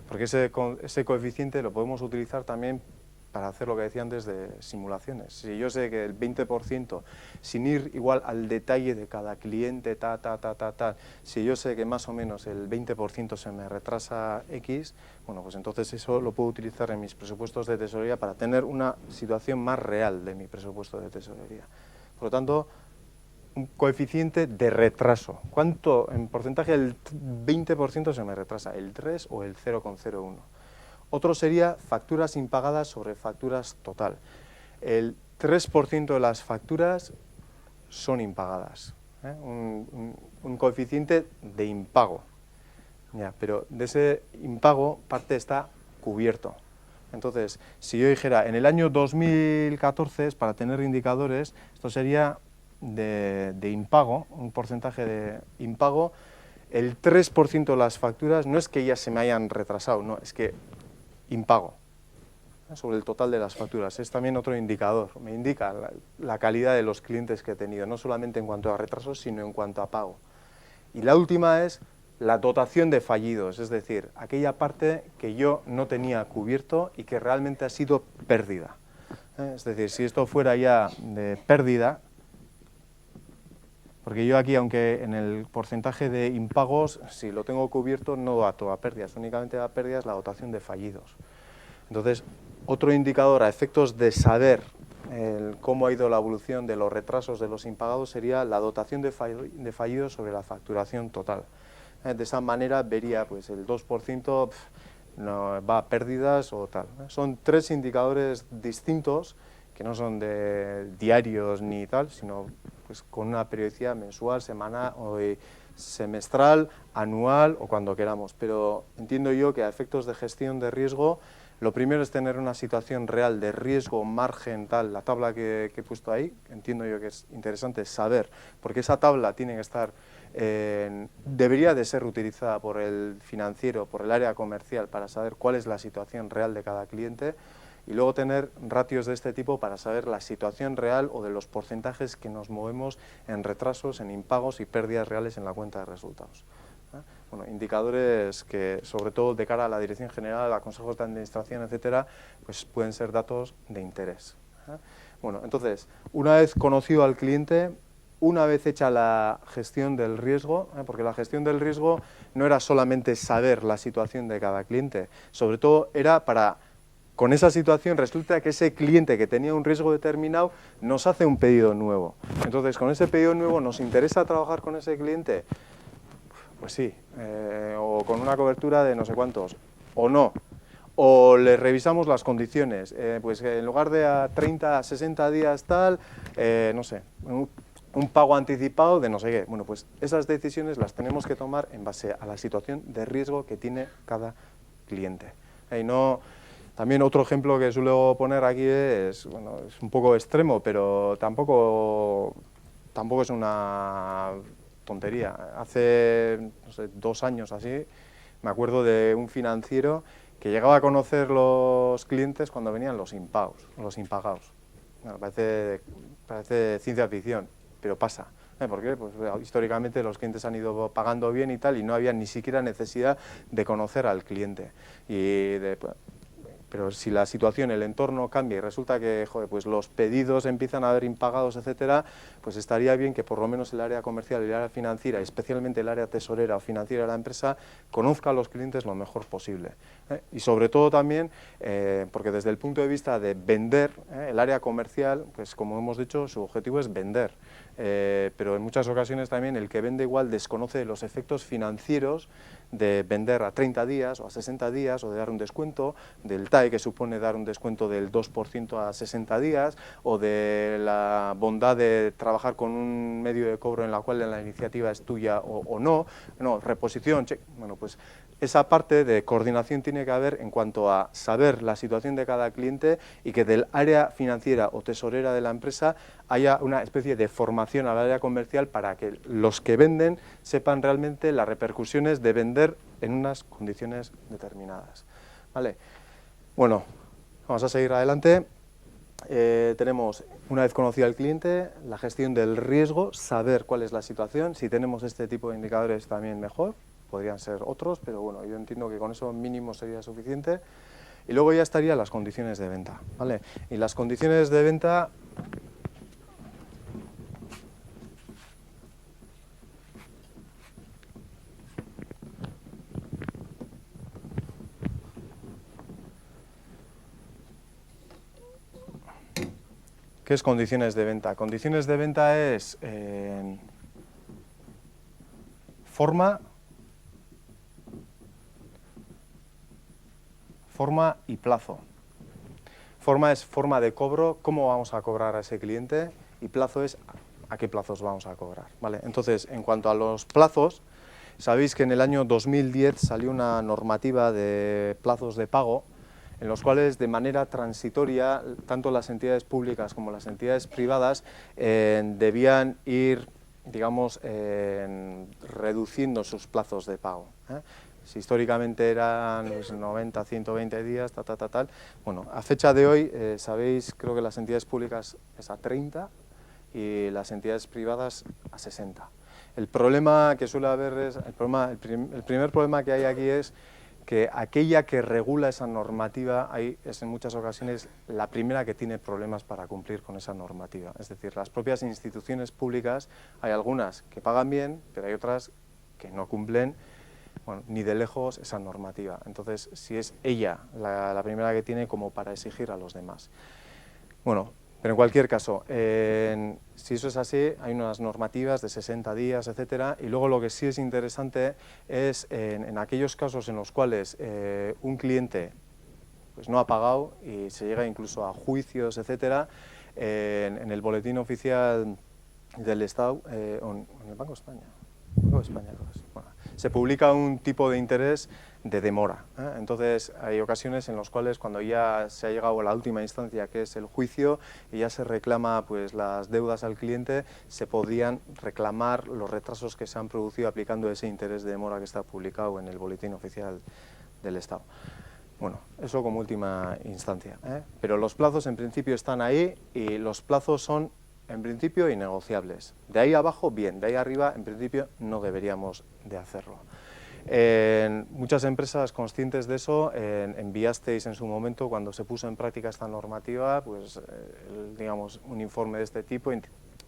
Speaker 1: Porque ese coeficiente lo podemos utilizar también para hacer lo que decía antes de simulaciones. Si yo sé que el 20%, sin ir igual al detalle de cada cliente, si yo sé que más o menos el 20% se me retrasa X, bueno, pues entonces eso lo puedo utilizar en mis presupuestos de tesorería para tener una situación más real de mi presupuesto de tesorería. Por lo tanto, un coeficiente de retraso. ¿Cuánto en porcentaje? El 20% se me retrasa, el 3 o el 0,01. Otro sería facturas impagadas sobre facturas total. El 3% de las facturas son impagadas. Un coeficiente de impago. Ya, pero de ese impago parte está cubierto. Entonces, si yo dijera, en el año 2014, para tener indicadores, esto sería de impago, un porcentaje de impago, el 3% de las facturas no es que ya se me hayan retrasado, no, es que impago sobre el total de las facturas. Es también otro indicador, me indica la calidad de los clientes que he tenido, no solamente en cuanto a retrasos, sino en cuanto a pago. Y la última es la dotación de fallidos, es decir, aquella parte que yo no tenía cubierto y que realmente ha sido pérdida. Es decir, si esto fuera ya de pérdida, porque yo aquí, aunque en el porcentaje de impagos, si lo tengo cubierto, no dato a pérdidas, únicamente da pérdidas la dotación de fallidos. Entonces, otro indicador a efectos de saber cómo ha ido la evolución de los retrasos de los impagados sería la dotación de fallidos sobre la facturación total. De esa manera vería pues el 2% no, va a pérdidas o tal. Son tres indicadores distintos que no son de diarios ni tal, sino pues con una periodicidad mensual, semanal o semestral, anual o cuando queramos. Pero entiendo yo que a efectos de gestión de riesgo, lo primero es tener una situación real de riesgo, margen, tal, la tabla que he puesto ahí, entiendo yo que es interesante saber, porque esa tabla tiene que estar, debería de ser utilizada por el financiero, por el área comercial, para saber cuál es la situación real de cada cliente, y luego tener ratios de este tipo para saber la situación real o de los porcentajes que nos movemos en retrasos, en impagos y pérdidas reales en la cuenta de resultados. Bueno, indicadores que, sobre todo de cara a la dirección general, a consejos de administración, etcétera, pues pueden ser datos de interés. Bueno, entonces, una vez conocido al cliente, una vez hecha la gestión del riesgo, porque la gestión del riesgo no era solamente saber la situación de cada cliente, sobre todo era para, con esa situación resulta que ese cliente que tenía un riesgo determinado nos hace un pedido nuevo. Entonces, con ese pedido nuevo, ¿nos interesa trabajar con ese cliente? Pues sí, o con una cobertura de no sé cuántos, o no. O le revisamos las condiciones, pues en lugar de a 30, a 60 días tal, no sé, un pago anticipado de no sé qué. Bueno, pues esas decisiones las tenemos que tomar en base a la situación de riesgo que tiene cada cliente. Y no, también otro ejemplo que suelo poner aquí es, bueno, es un poco extremo, pero tampoco es una tontería. Hace, no sé, 2 años así, me acuerdo de un financiero que llegaba a conocer los clientes cuando venían los impagos, los impagados. Bueno, parece ciencia ficción, pero pasa. ¿Por qué? Pues históricamente los clientes han ido pagando bien y tal, y no había ni siquiera necesidad de conocer al cliente. Pero si la situación, el entorno cambia y resulta que joder, pues los pedidos empiezan a haber impagados, etcétera, pues estaría bien que por lo menos el área comercial y el área financiera, especialmente el área tesorera o financiera de la empresa, conozca a los clientes lo mejor posible. Y sobre todo también, porque desde el punto de vista de vender, el área comercial, pues como hemos dicho, su objetivo es vender. Pero en muchas ocasiones también el que vende igual desconoce los efectos financieros de vender a 30 días o a 60 días o de dar un descuento, del TAE que supone dar un descuento del 2% a 60 días o de la bondad de trabajar con un medio de cobro en la cual la iniciativa es tuya o no, reposición, check. Bueno, pues esa parte de coordinación tiene que haber en cuanto a saber la situación de cada cliente y que del área financiera o tesorera de la empresa haya una especie de formación al área comercial para que los que venden sepan realmente las repercusiones de vender en unas condiciones determinadas. ¿Vale? Bueno, vamos a seguir adelante. tenemos, una vez conocido al cliente, la gestión del riesgo, saber cuál es la situación. Si tenemos este tipo de indicadores también mejor, podrían ser otros, pero bueno, yo entiendo que con eso mínimo sería suficiente. Y luego ya estarían las condiciones de venta, ¿vale? Y las condiciones de venta... ¿Qué es condiciones de venta? Condiciones de venta es forma y plazo. Forma es forma de cobro, cómo vamos a cobrar a ese cliente, y plazo es a qué plazos vamos a cobrar, ¿vale? Entonces, en cuanto a los plazos, sabéis que en el año 2010 salió una normativa de plazos de pago, en los cuales de manera transitoria tanto las entidades públicas como las entidades privadas debían ir, digamos, reduciendo sus plazos de pago, ¿eh? Si históricamente eran 90, 120 días, tal, bueno, a fecha de hoy, sabéis, creo que las entidades públicas es a 30 y las entidades privadas a 60. El problema que suele haber es, el primer problema que hay aquí es que aquella que regula esa normativa ahí es en muchas ocasiones la primera que tiene problemas para cumplir con esa normativa. Es decir, las propias instituciones públicas, hay algunas que pagan bien, pero hay otras que no cumplen, bueno, ni de lejos esa normativa. Entonces, si es ella la primera que tiene como para exigir a los demás. Bueno, pero en cualquier caso, si eso es así, hay unas normativas de 60 días, etcétera, y luego lo que sí es interesante es en aquellos casos en los cuales un cliente pues, no ha pagado y se llega incluso a juicios, etcétera, en el boletín oficial del Estado, en el Banco de España, bueno, se publica un tipo de interés de demora, ¿eh? Entonces hay ocasiones en las cuales cuando ya se ha llegado a la última instancia, que es el juicio, y ya se reclama pues las deudas al cliente, se podrían reclamar los retrasos que se han producido aplicando ese interés de demora que está publicado en el boletín oficial del Estado. Bueno, eso como última instancia, ¿eh? Pero los plazos en principio están ahí y los plazos son en principio innegociables. De ahí abajo, bien, de ahí arriba, en principio, no deberíamos de hacerlo. Muchas empresas conscientes de eso, enviasteis en su momento, cuando se puso en práctica esta normativa, pues, digamos, un informe de este tipo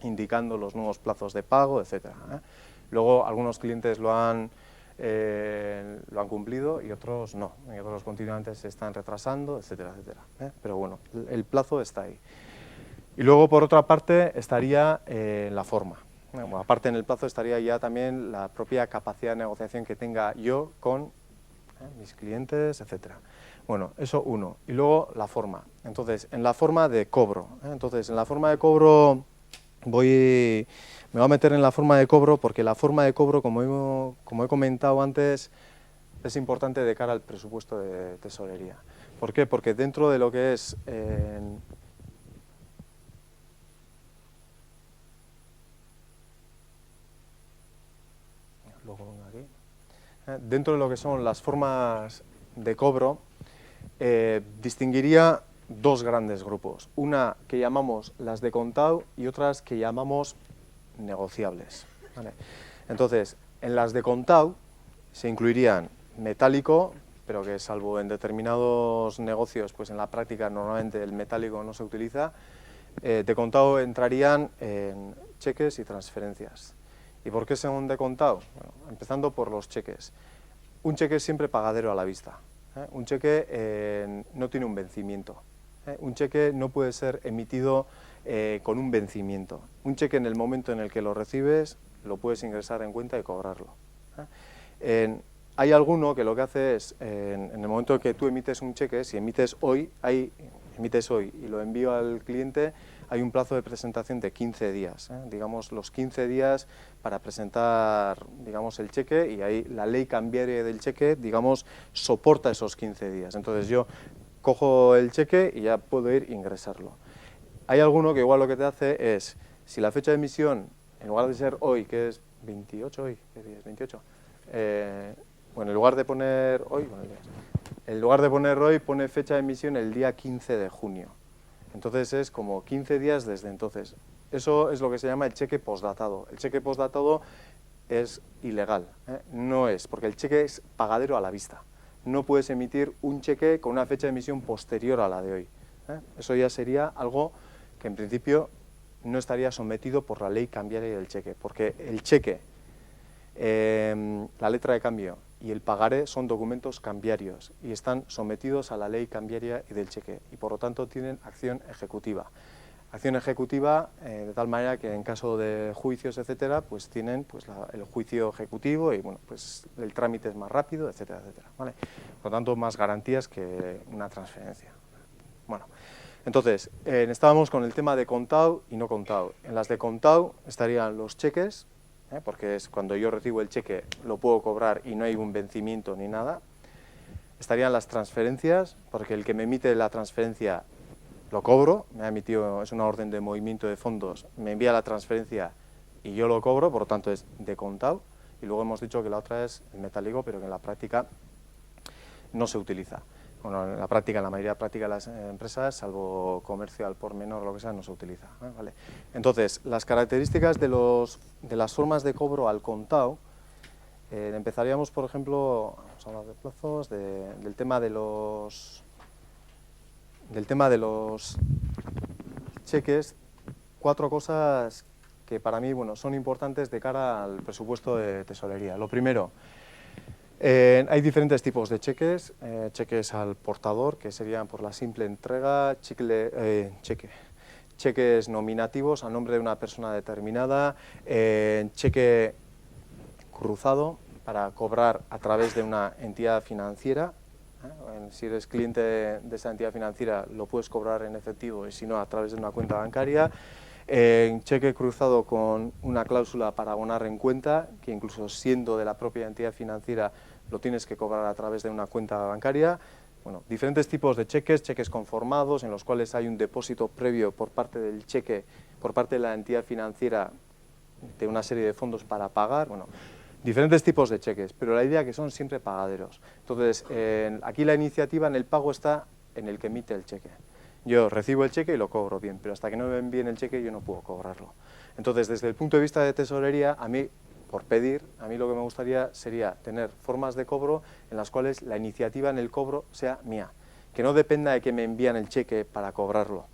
Speaker 1: indicando los nuevos plazos de pago, etcétera, ¿eh? Luego, algunos clientes lo han cumplido y otros no, y otros continuamente se están retrasando, etcétera, etcétera, ¿eh? Pero bueno, el plazo está ahí. Y luego, por otra parte, estaría la forma. Bueno, aparte en el plazo estaría ya también la propia capacidad de negociación que tenga yo con mis clientes, etcétera. Bueno, eso uno. Y luego la forma. Entonces, en la forma de cobro. Entonces, en la forma de cobro me voy a meter en la forma de cobro porque la forma de cobro, como he comentado antes, es importante de cara al presupuesto de tesorería. ¿Por qué? Porque dentro de lo que es... dentro de lo que son las formas de cobro, distinguiría dos grandes grupos. Una que llamamos las de contado y otras que llamamos negociables, ¿vale? Entonces, en las de contado se incluirían metálico, pero que salvo en determinados negocios, pues en la práctica normalmente el metálico no se utiliza. De contado entrarían en cheques y transferencias. ¿Y por qué son de contado? Bueno, empezando por los cheques. Un cheque es siempre pagadero a la vista, ¿eh? Un cheque no tiene un vencimiento, ¿eh? Un cheque no puede ser emitido con un vencimiento. Un cheque, en el momento en el que lo recibes, lo puedes ingresar en cuenta y cobrarlo, ¿eh? Hay alguno que lo que hace es, en el momento en que tú emites un cheque, si emites hoy y lo envío al cliente, hay un plazo de presentación de 15 días, ¿eh? Digamos, los 15 días para presentar, digamos, el cheque, y ahí la ley cambiaria del cheque, digamos, soporta esos 15 días. Entonces yo cojo el cheque y ya puedo ir e ingresarlo. Hay alguno que igual lo que te hace es, si la fecha de emisión, en lugar de ser hoy, que es 28 hoy, ¿qué día es? 28, bueno, en lugar de poner hoy, pone fecha de emisión el día 15 de junio. Entonces es como 15 días desde entonces. Eso es lo que se llama el cheque postdatado. El cheque postdatado es ilegal, no es, porque el cheque es pagadero a la vista. No puedes emitir un cheque con una fecha de emisión posterior a la de hoy. Eso ya sería algo que en principio no estaría sometido por la ley cambiaria del cheque, porque el cheque, la letra de cambio y el pagaré son documentos cambiarios y están sometidos a la ley cambiaria y del cheque y por lo tanto tienen acción ejecutiva. Acción ejecutiva de tal manera que en caso de juicios, etcétera, pues tienen pues, el juicio ejecutivo y bueno, pues el trámite es más rápido, etcétera, etcétera, ¿vale? Por lo tanto, más garantías que una transferencia. Bueno, entonces, estábamos con el tema de contado y no contado. En las de contado estarían los cheques, porque es cuando yo recibo el cheque lo puedo cobrar y no hay un vencimiento ni nada. Estarían las transferencias, porque el que me emite la transferencia lo cobro, me ha emitido, es una orden de movimiento de fondos, me envía la transferencia y yo lo cobro, por lo tanto es de contado. Y luego hemos dicho que la otra es el metálico, pero que en la práctica no se utiliza. Bueno, en la práctica, en la mayoría práctica de las empresas, salvo comercio al por menor o lo que sea, no se utiliza. ¿Vale? Entonces, las características de las formas de cobro al contado, empezaríamos, por ejemplo, vamos a hablar de plazos, del tema de los cheques, 4 cosas que para mí bueno, son importantes de cara al presupuesto de tesorería. Lo primero, hay diferentes tipos de cheques, cheques al portador, que serían por la simple entrega, cheques nominativos a nombre de una persona determinada, cheque cruzado para cobrar a través de una entidad financiera. Si eres cliente de esa entidad financiera lo puedes cobrar en efectivo y si no a través de una cuenta bancaria. Cheque cruzado con una cláusula para abonar en cuenta, que incluso siendo de la propia entidad financiera lo tienes que cobrar a través de una cuenta bancaria. Bueno, diferentes tipos de cheques, cheques conformados en los cuales hay un depósito previo por parte del cheque, por parte de la entidad financiera de una serie de fondos para pagar. Bueno, diferentes tipos de cheques, pero la idea es que son siempre pagaderos. Entonces, aquí la iniciativa en el pago está en el que emite el cheque. Yo recibo el cheque y lo cobro bien, pero hasta que no me envíen el cheque yo no puedo cobrarlo. Entonces, desde el punto de vista de tesorería, a mí, por pedir, a mí lo que me gustaría sería tener formas de cobro en las cuales la iniciativa en el cobro sea mía, que no dependa de que me envíen el cheque para cobrarlo,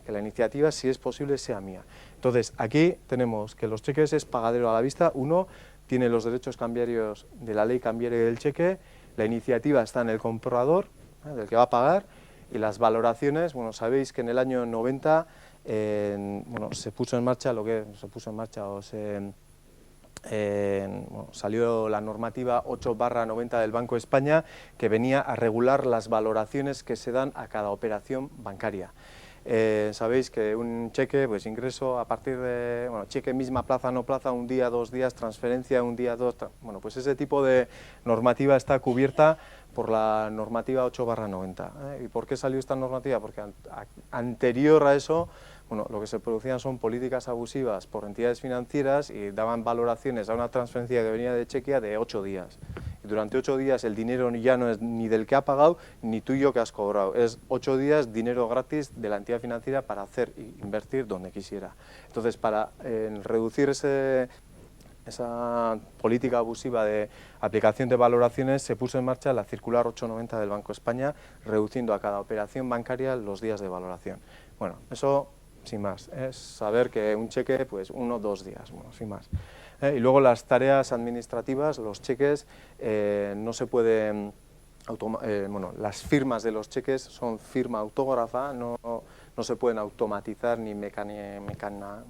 Speaker 1: que la iniciativa, si es posible, sea mía. Entonces, aquí tenemos que los cheques es pagadero a la vista, uno tiene los derechos cambiarios de la ley cambiaria del cheque, la iniciativa está en el comprador, del que va a pagar, y las valoraciones, bueno, sabéis que en el año 90 bueno, se puso en marcha salió la normativa 8/90 del Banco de España que venía a regular las valoraciones que se dan a cada operación bancaria. Sabéis que un cheque, pues ingreso a partir de, bueno, cheque misma plaza, no plaza, un día, 2 días, transferencia, un día, 2, bueno, pues ese tipo de normativa está cubierta por la normativa 8/90. ¿Y por qué salió esta normativa? Porque anterior a eso, bueno, lo que se producían son políticas abusivas por entidades financieras y daban valoraciones a una transferencia que venía de Chequia de 8 días. Y durante 8 días el dinero ya no es ni del que ha pagado ni tuyo que has cobrado. Es 8 días dinero gratis de la entidad financiera para hacer e invertir donde quisiera. Entonces, para reducir esa política abusiva de aplicación de valoraciones, se puso en marcha la circular 8/90 del Banco de España, reduciendo a cada operación bancaria los días de valoración. Bueno, eso sin más, es saber que un cheque, pues 1 o 2 días, bueno, sin más. Y luego las tareas administrativas, los cheques, no se pueden, bueno, las firmas de los cheques son firma autógrafa, no se pueden automatizar ni mecanizar.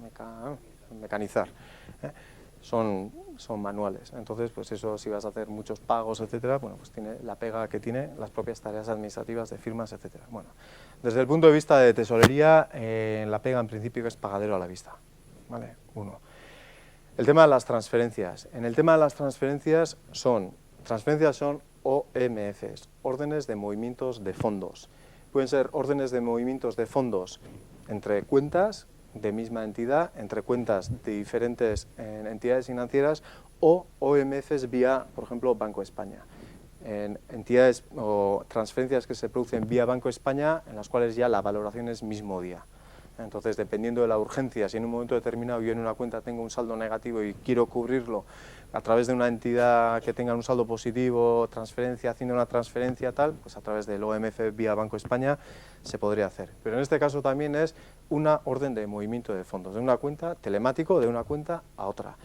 Speaker 1: Son manuales. Entonces, pues eso, si vas a hacer muchos pagos, etcétera, bueno, pues tiene la pega que tiene las propias tareas administrativas de firmas, etcétera. Bueno, desde el punto de vista de tesorería, la pega en principio que es pagadero a la vista, ¿vale? Uno. El tema de las transferencias. En el tema de las transferencias son OMFs, órdenes de movimientos de fondos. Pueden ser órdenes de movimientos de fondos entre cuentas de misma entidad, entre cuentas de diferentes entidades financieras o OMFs vía, por ejemplo, Banco de España. en entidades o transferencias que se producen vía Banco España, en las cuales ya la valoración es mismo día. Entonces, dependiendo de la urgencia, si en un momento determinado yo en una cuenta tengo un saldo negativo y quiero cubrirlo a través de una entidad que tenga un saldo positivo, transferencia, haciendo una transferencia tal, pues a través del OMF vía Banco España se podría hacer. Pero en este caso también es una orden de movimiento de fondos, de una cuenta telemático, de una cuenta a otra.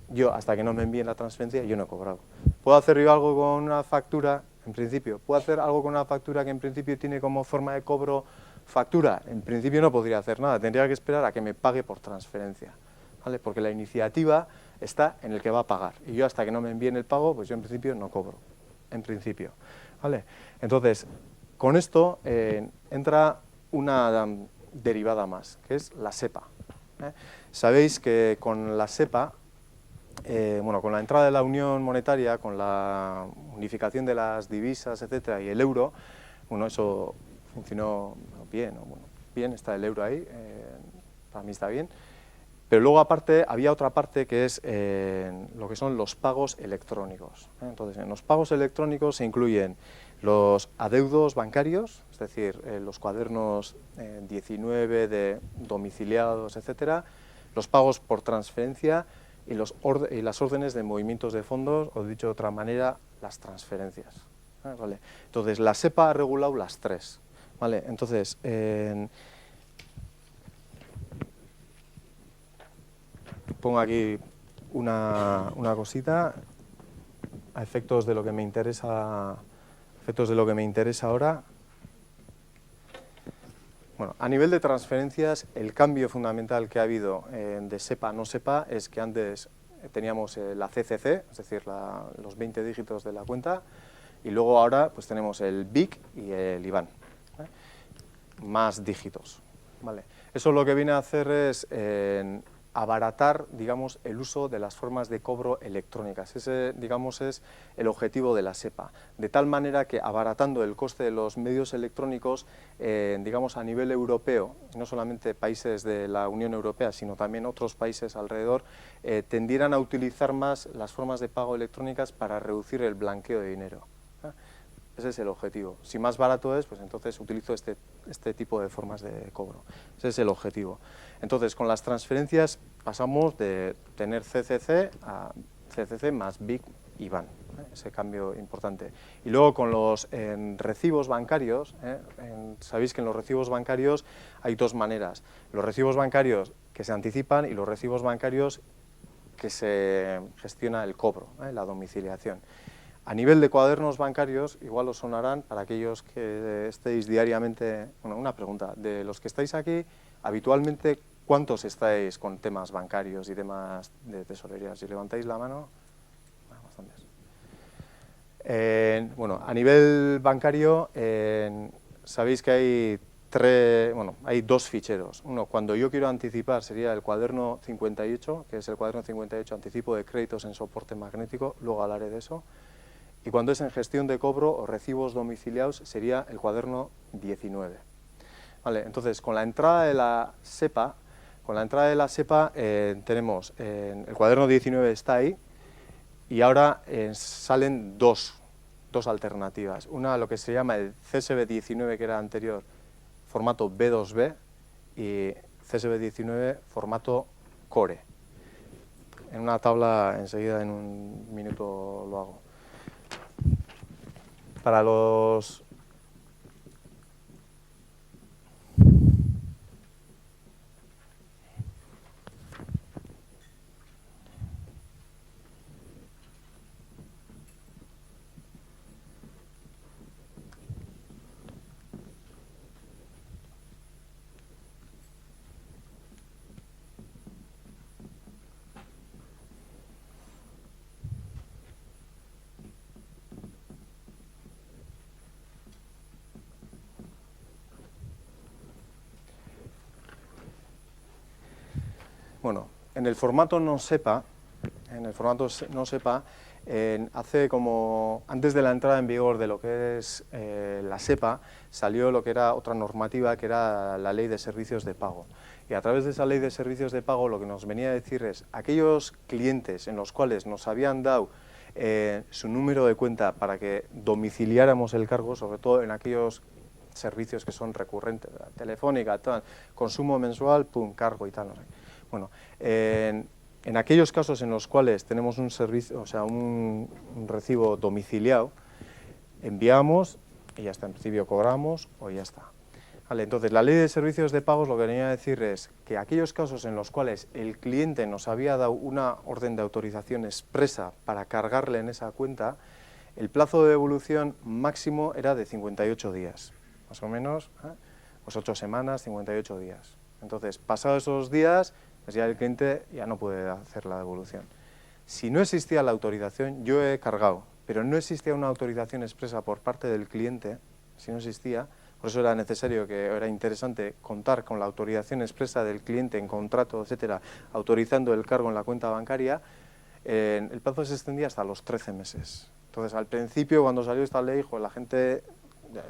Speaker 1: Yo, hasta que no me envíen la transferencia, yo no he cobrado. ¿Puedo hacer yo algo con una factura? En principio. ¿Puedo hacer algo con una factura que en principio tiene como forma de cobro factura? En principio no podría hacer nada, tendría que esperar a que me pague por transferencia, ¿vale? Porque la iniciativa está en el que va a pagar, y yo hasta que no me envíen el pago, pues yo en principio no cobro, en principio, ¿vale? Entonces, con esto entra una derivada más, que es la SEPA. Sabéis que con la SEPA, bueno, con la entrada de la Unión Monetaria, con la unificación de las divisas, etcétera, y el euro, bueno, eso funcionó bien, bueno, bien, está el euro ahí, para mí está bien, pero luego aparte había otra parte que es lo que son los pagos electrónicos. Entonces, en los pagos electrónicos se incluyen los adeudos bancarios, es decir, los cuadernos 19 de domiciliados, etcétera, los pagos por transferencia y las órdenes de movimientos de fondos, o dicho de otra manera, las transferencias. ¿Vale? Entonces, la SEPA ha regulado las tres. ¿Vale? Entonces, pongo aquí una cosita a efectos de lo que me interesa, ahora. Bueno, a nivel de transferencias, el cambio fundamental que ha habido de SEPA a no SEPA es que antes teníamos la CCC, es decir, los 20 dígitos de la cuenta, y luego ahora pues tenemos el BIC y el IBAN, ¿vale? Más dígitos, ¿vale? Eso lo que viene a hacer es abaratar, digamos, el uso de las formas de cobro electrónicas. Ese, digamos, es el objetivo de la SEPA, de tal manera que abaratando el coste de los medios electrónicos, digamos, a nivel europeo, no solamente países de la Unión Europea, sino también otros países alrededor, tendieran a utilizar más las formas de pago electrónicas para reducir el blanqueo de dinero. Ese es el objetivo. Si más barato es, pues entonces utilizo este tipo de formas de cobro. Ese es el objetivo. Entonces, con las transferencias pasamos de tener CCC a CCC más BIC y IBAN, ese cambio importante. Y luego con los recibos bancarios, sabéis que en los recibos bancarios hay dos maneras. Los recibos bancarios que se anticipan y los recibos bancarios que se gestiona el cobro, la domiciliación. A nivel de cuadernos bancarios, igual os sonarán para aquellos que estéis diariamente. Bueno, una pregunta, de los que estáis aquí, habitualmente, ¿cuántos estáis con temas bancarios y temas de tesorería? Si levantáis la mano, bastantes. Bueno, a nivel bancario, sabéis que hay dos ficheros. Uno, cuando yo quiero anticipar, sería el cuaderno 58, que es el cuaderno 58, anticipo de créditos en soporte magnético, luego hablaré de eso. Y cuando es en gestión de cobro o recibos domiciliados, sería el cuaderno 19. Vale, entonces, con la entrada de la SEPA, tenemos, el cuaderno 19 está ahí, y ahora salen dos alternativas. Una, lo que se llama el CSV 19, que era anterior, formato B2B, y CSV 19, formato Core. En una tabla, enseguida, en un minuto lo hago. Para los... Bueno, en el formato no SEPA, hace como, antes de la entrada en vigor de lo que es la SEPA, salió lo que era otra normativa, que era la Ley de Servicios de Pago. Y a través de esa Ley de Servicios de Pago, lo que nos venía a decir es, aquellos clientes en los cuales nos habían dado su número de cuenta para que domiciliáramos el cargo, sobre todo en aquellos servicios que son recurrentes, telefónica, tal, consumo mensual, pum, cargo y tal, no sé. Bueno, en aquellos casos en los cuales tenemos un servicio, o sea, un recibo domiciliado, enviamos y ya está, en principio cobramos o ya está. Vale, entonces, la ley de servicios de pagos lo que venía a decir es que aquellos casos en los cuales el cliente nos había dado una orden de autorización expresa para cargarle en esa cuenta, el plazo de devolución máximo era de 58 días, más o menos, pues 8 semanas, 58 días. Entonces, pasados esos días, pues ya el cliente ya no puede hacer la devolución. Si no existía la autorización, yo he cargado, pero no existía una autorización expresa por parte del cliente, si no existía, por eso era necesario, era interesante contar con la autorización expresa del cliente en contrato, etcétera, autorizando el cargo en la cuenta bancaria, el plazo se extendía hasta los 13 meses. Entonces, al principio, cuando salió esta ley, la gente,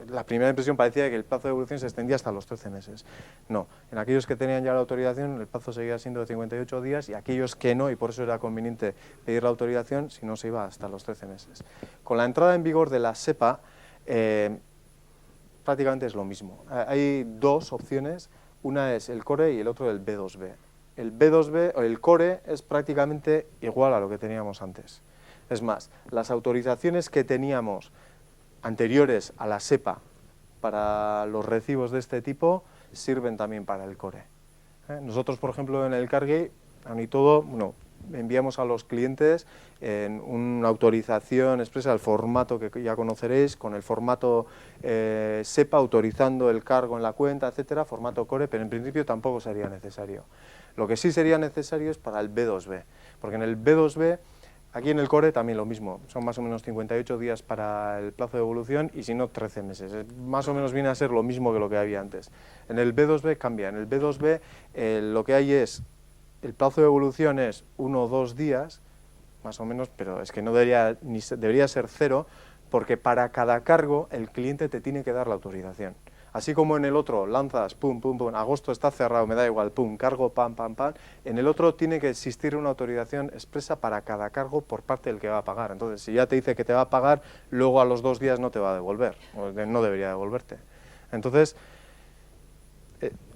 Speaker 1: la primera impresión parecía que el plazo de devolución se extendía hasta los 13 meses. No, en aquellos que tenían ya la autorización, el plazo seguía siendo de 58 días, y aquellos que no, y por eso era conveniente pedir la autorización, si no se iba hasta los 13 meses. Con la entrada en vigor de la SEPA, prácticamente es lo mismo. Hay dos opciones, una es el core y el otro el B2B. El B2B o el core es prácticamente igual a lo que teníamos antes. Es más, las autorizaciones que teníamos anteriores a la SEPA para los recibos de este tipo sirven también para el core. Nosotros, por ejemplo, en el Cargui, y todo, bueno, enviamos a los clientes en una autorización expresa, el formato que ya conoceréis, con el formato SEPA autorizando el cargo en la cuenta, etcétera, formato core, pero en principio tampoco sería necesario. Lo que sí sería necesario es para el B2B, porque en el B2B, aquí en el core también lo mismo, son más o menos 58 días para el plazo de devolución y si no 13 meses, más o menos viene a ser lo mismo que lo que había antes. En el B2B cambia, en el B2B lo que hay es, el plazo de devolución es 1 o 2 días, más o menos, pero es que no debería ser 0, porque para cada cargo el cliente te tiene que dar la autorización. Así como en el otro lanzas, pum, pum, pum, agosto está cerrado, me da igual, pum, cargo, pam, pam, pam, en el otro tiene que existir una autorización expresa para cada cargo por parte del que va a pagar. Entonces, si ya te dice que te va a pagar, luego a los 2 días no te va a devolver, o no debería devolverte. Entonces,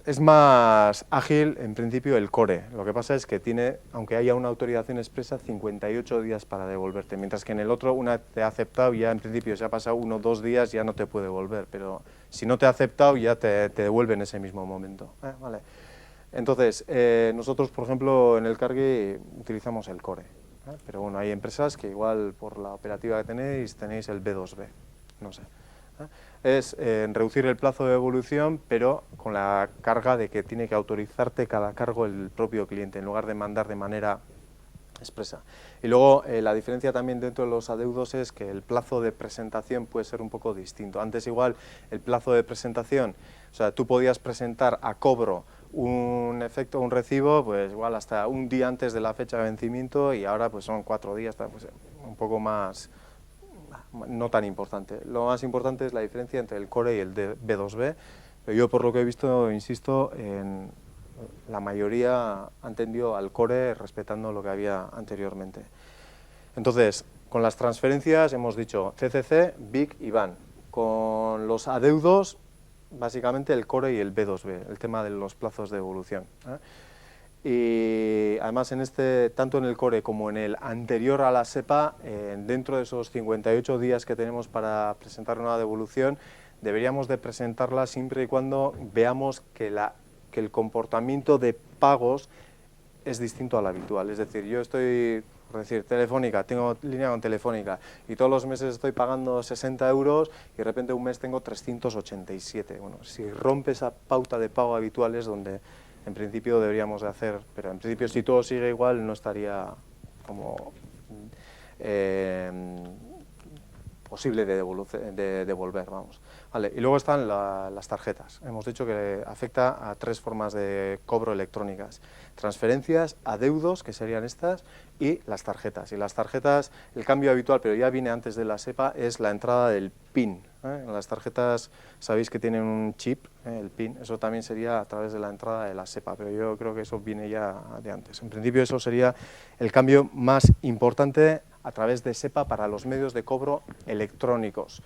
Speaker 1: es más ágil, en principio, el core. Lo que pasa es que tiene, aunque haya una autorización expresa, 58 días para devolverte, mientras que en el otro, una te ha aceptado y ya en principio se ha pasado 1 o 2 días, ya no te puede devolver, pero si no te ha aceptado ya te devuelve en ese mismo momento. Vale. Entonces, nosotros, por ejemplo, en el Cargui utilizamos el core, pero bueno, hay empresas que igual por la operativa que tenéis el B2B, no sé. Es reducir el plazo de devolución, pero con la carga de que tiene que autorizarte cada cargo el propio cliente, en lugar de mandar de manera expresa. Y luego la diferencia también dentro de los adeudos es que el plazo de presentación puede ser un poco distinto. Antes igual el plazo de presentación, o sea, tú podías presentar a cobro un recibo, pues igual hasta un día antes de la fecha de vencimiento, y ahora pues son 4 días, pues, un poco más, no tan importante. Lo más importante es la diferencia entre el core y el B2B, pero yo por lo que he visto, insisto, en la mayoría han tendido al core respetando lo que había anteriormente. Entonces, con las transferencias hemos dicho CCC, BIC y BAN. Con los adeudos, básicamente el core y el B2B, el tema de los plazos de devolución. Y además tanto en el core como en el anterior a la SEPA, dentro de esos 58 días que tenemos para presentar una devolución, deberíamos de presentarla siempre y cuando veamos que el comportamiento de pagos es distinto al habitual. Es decir, yo estoy, por decir, Telefónica, tengo línea con Telefónica y todos los meses estoy pagando 60 euros y de repente un mes tengo 387. Bueno, si rompe esa pauta de pago habitual es donde en principio deberíamos de hacer, pero en principio si todo sigue igual no estaría como posible de devolver, vamos. Vale, y luego están las tarjetas. Hemos dicho que afecta a 3 formas de cobro electrónicas: transferencias, adeudos, que serían estas, y las tarjetas. Y las tarjetas, el cambio habitual, pero ya viene antes de la SEPA, es la entrada del PIN. Las tarjetas, sabéis que tienen un chip, el PIN, eso también sería a través de la entrada de la SEPA, pero yo creo que eso viene ya de antes. En principio eso sería el cambio más importante a través de SEPA para los medios de cobro electrónicos.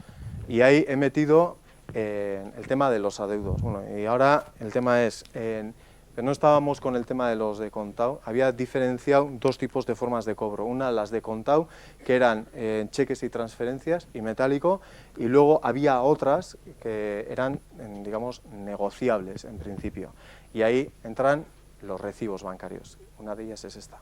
Speaker 1: Y ahí he metido el tema de los adeudos. Bueno, y ahora el tema es, que no estábamos con el tema de los de contado, había diferenciado dos tipos de formas de cobro. Una, las de contado, que eran cheques y transferencias y metálico, y luego había otras que eran, digamos, negociables en principio. Y ahí entran los recibos bancarios. Una de ellas es esta.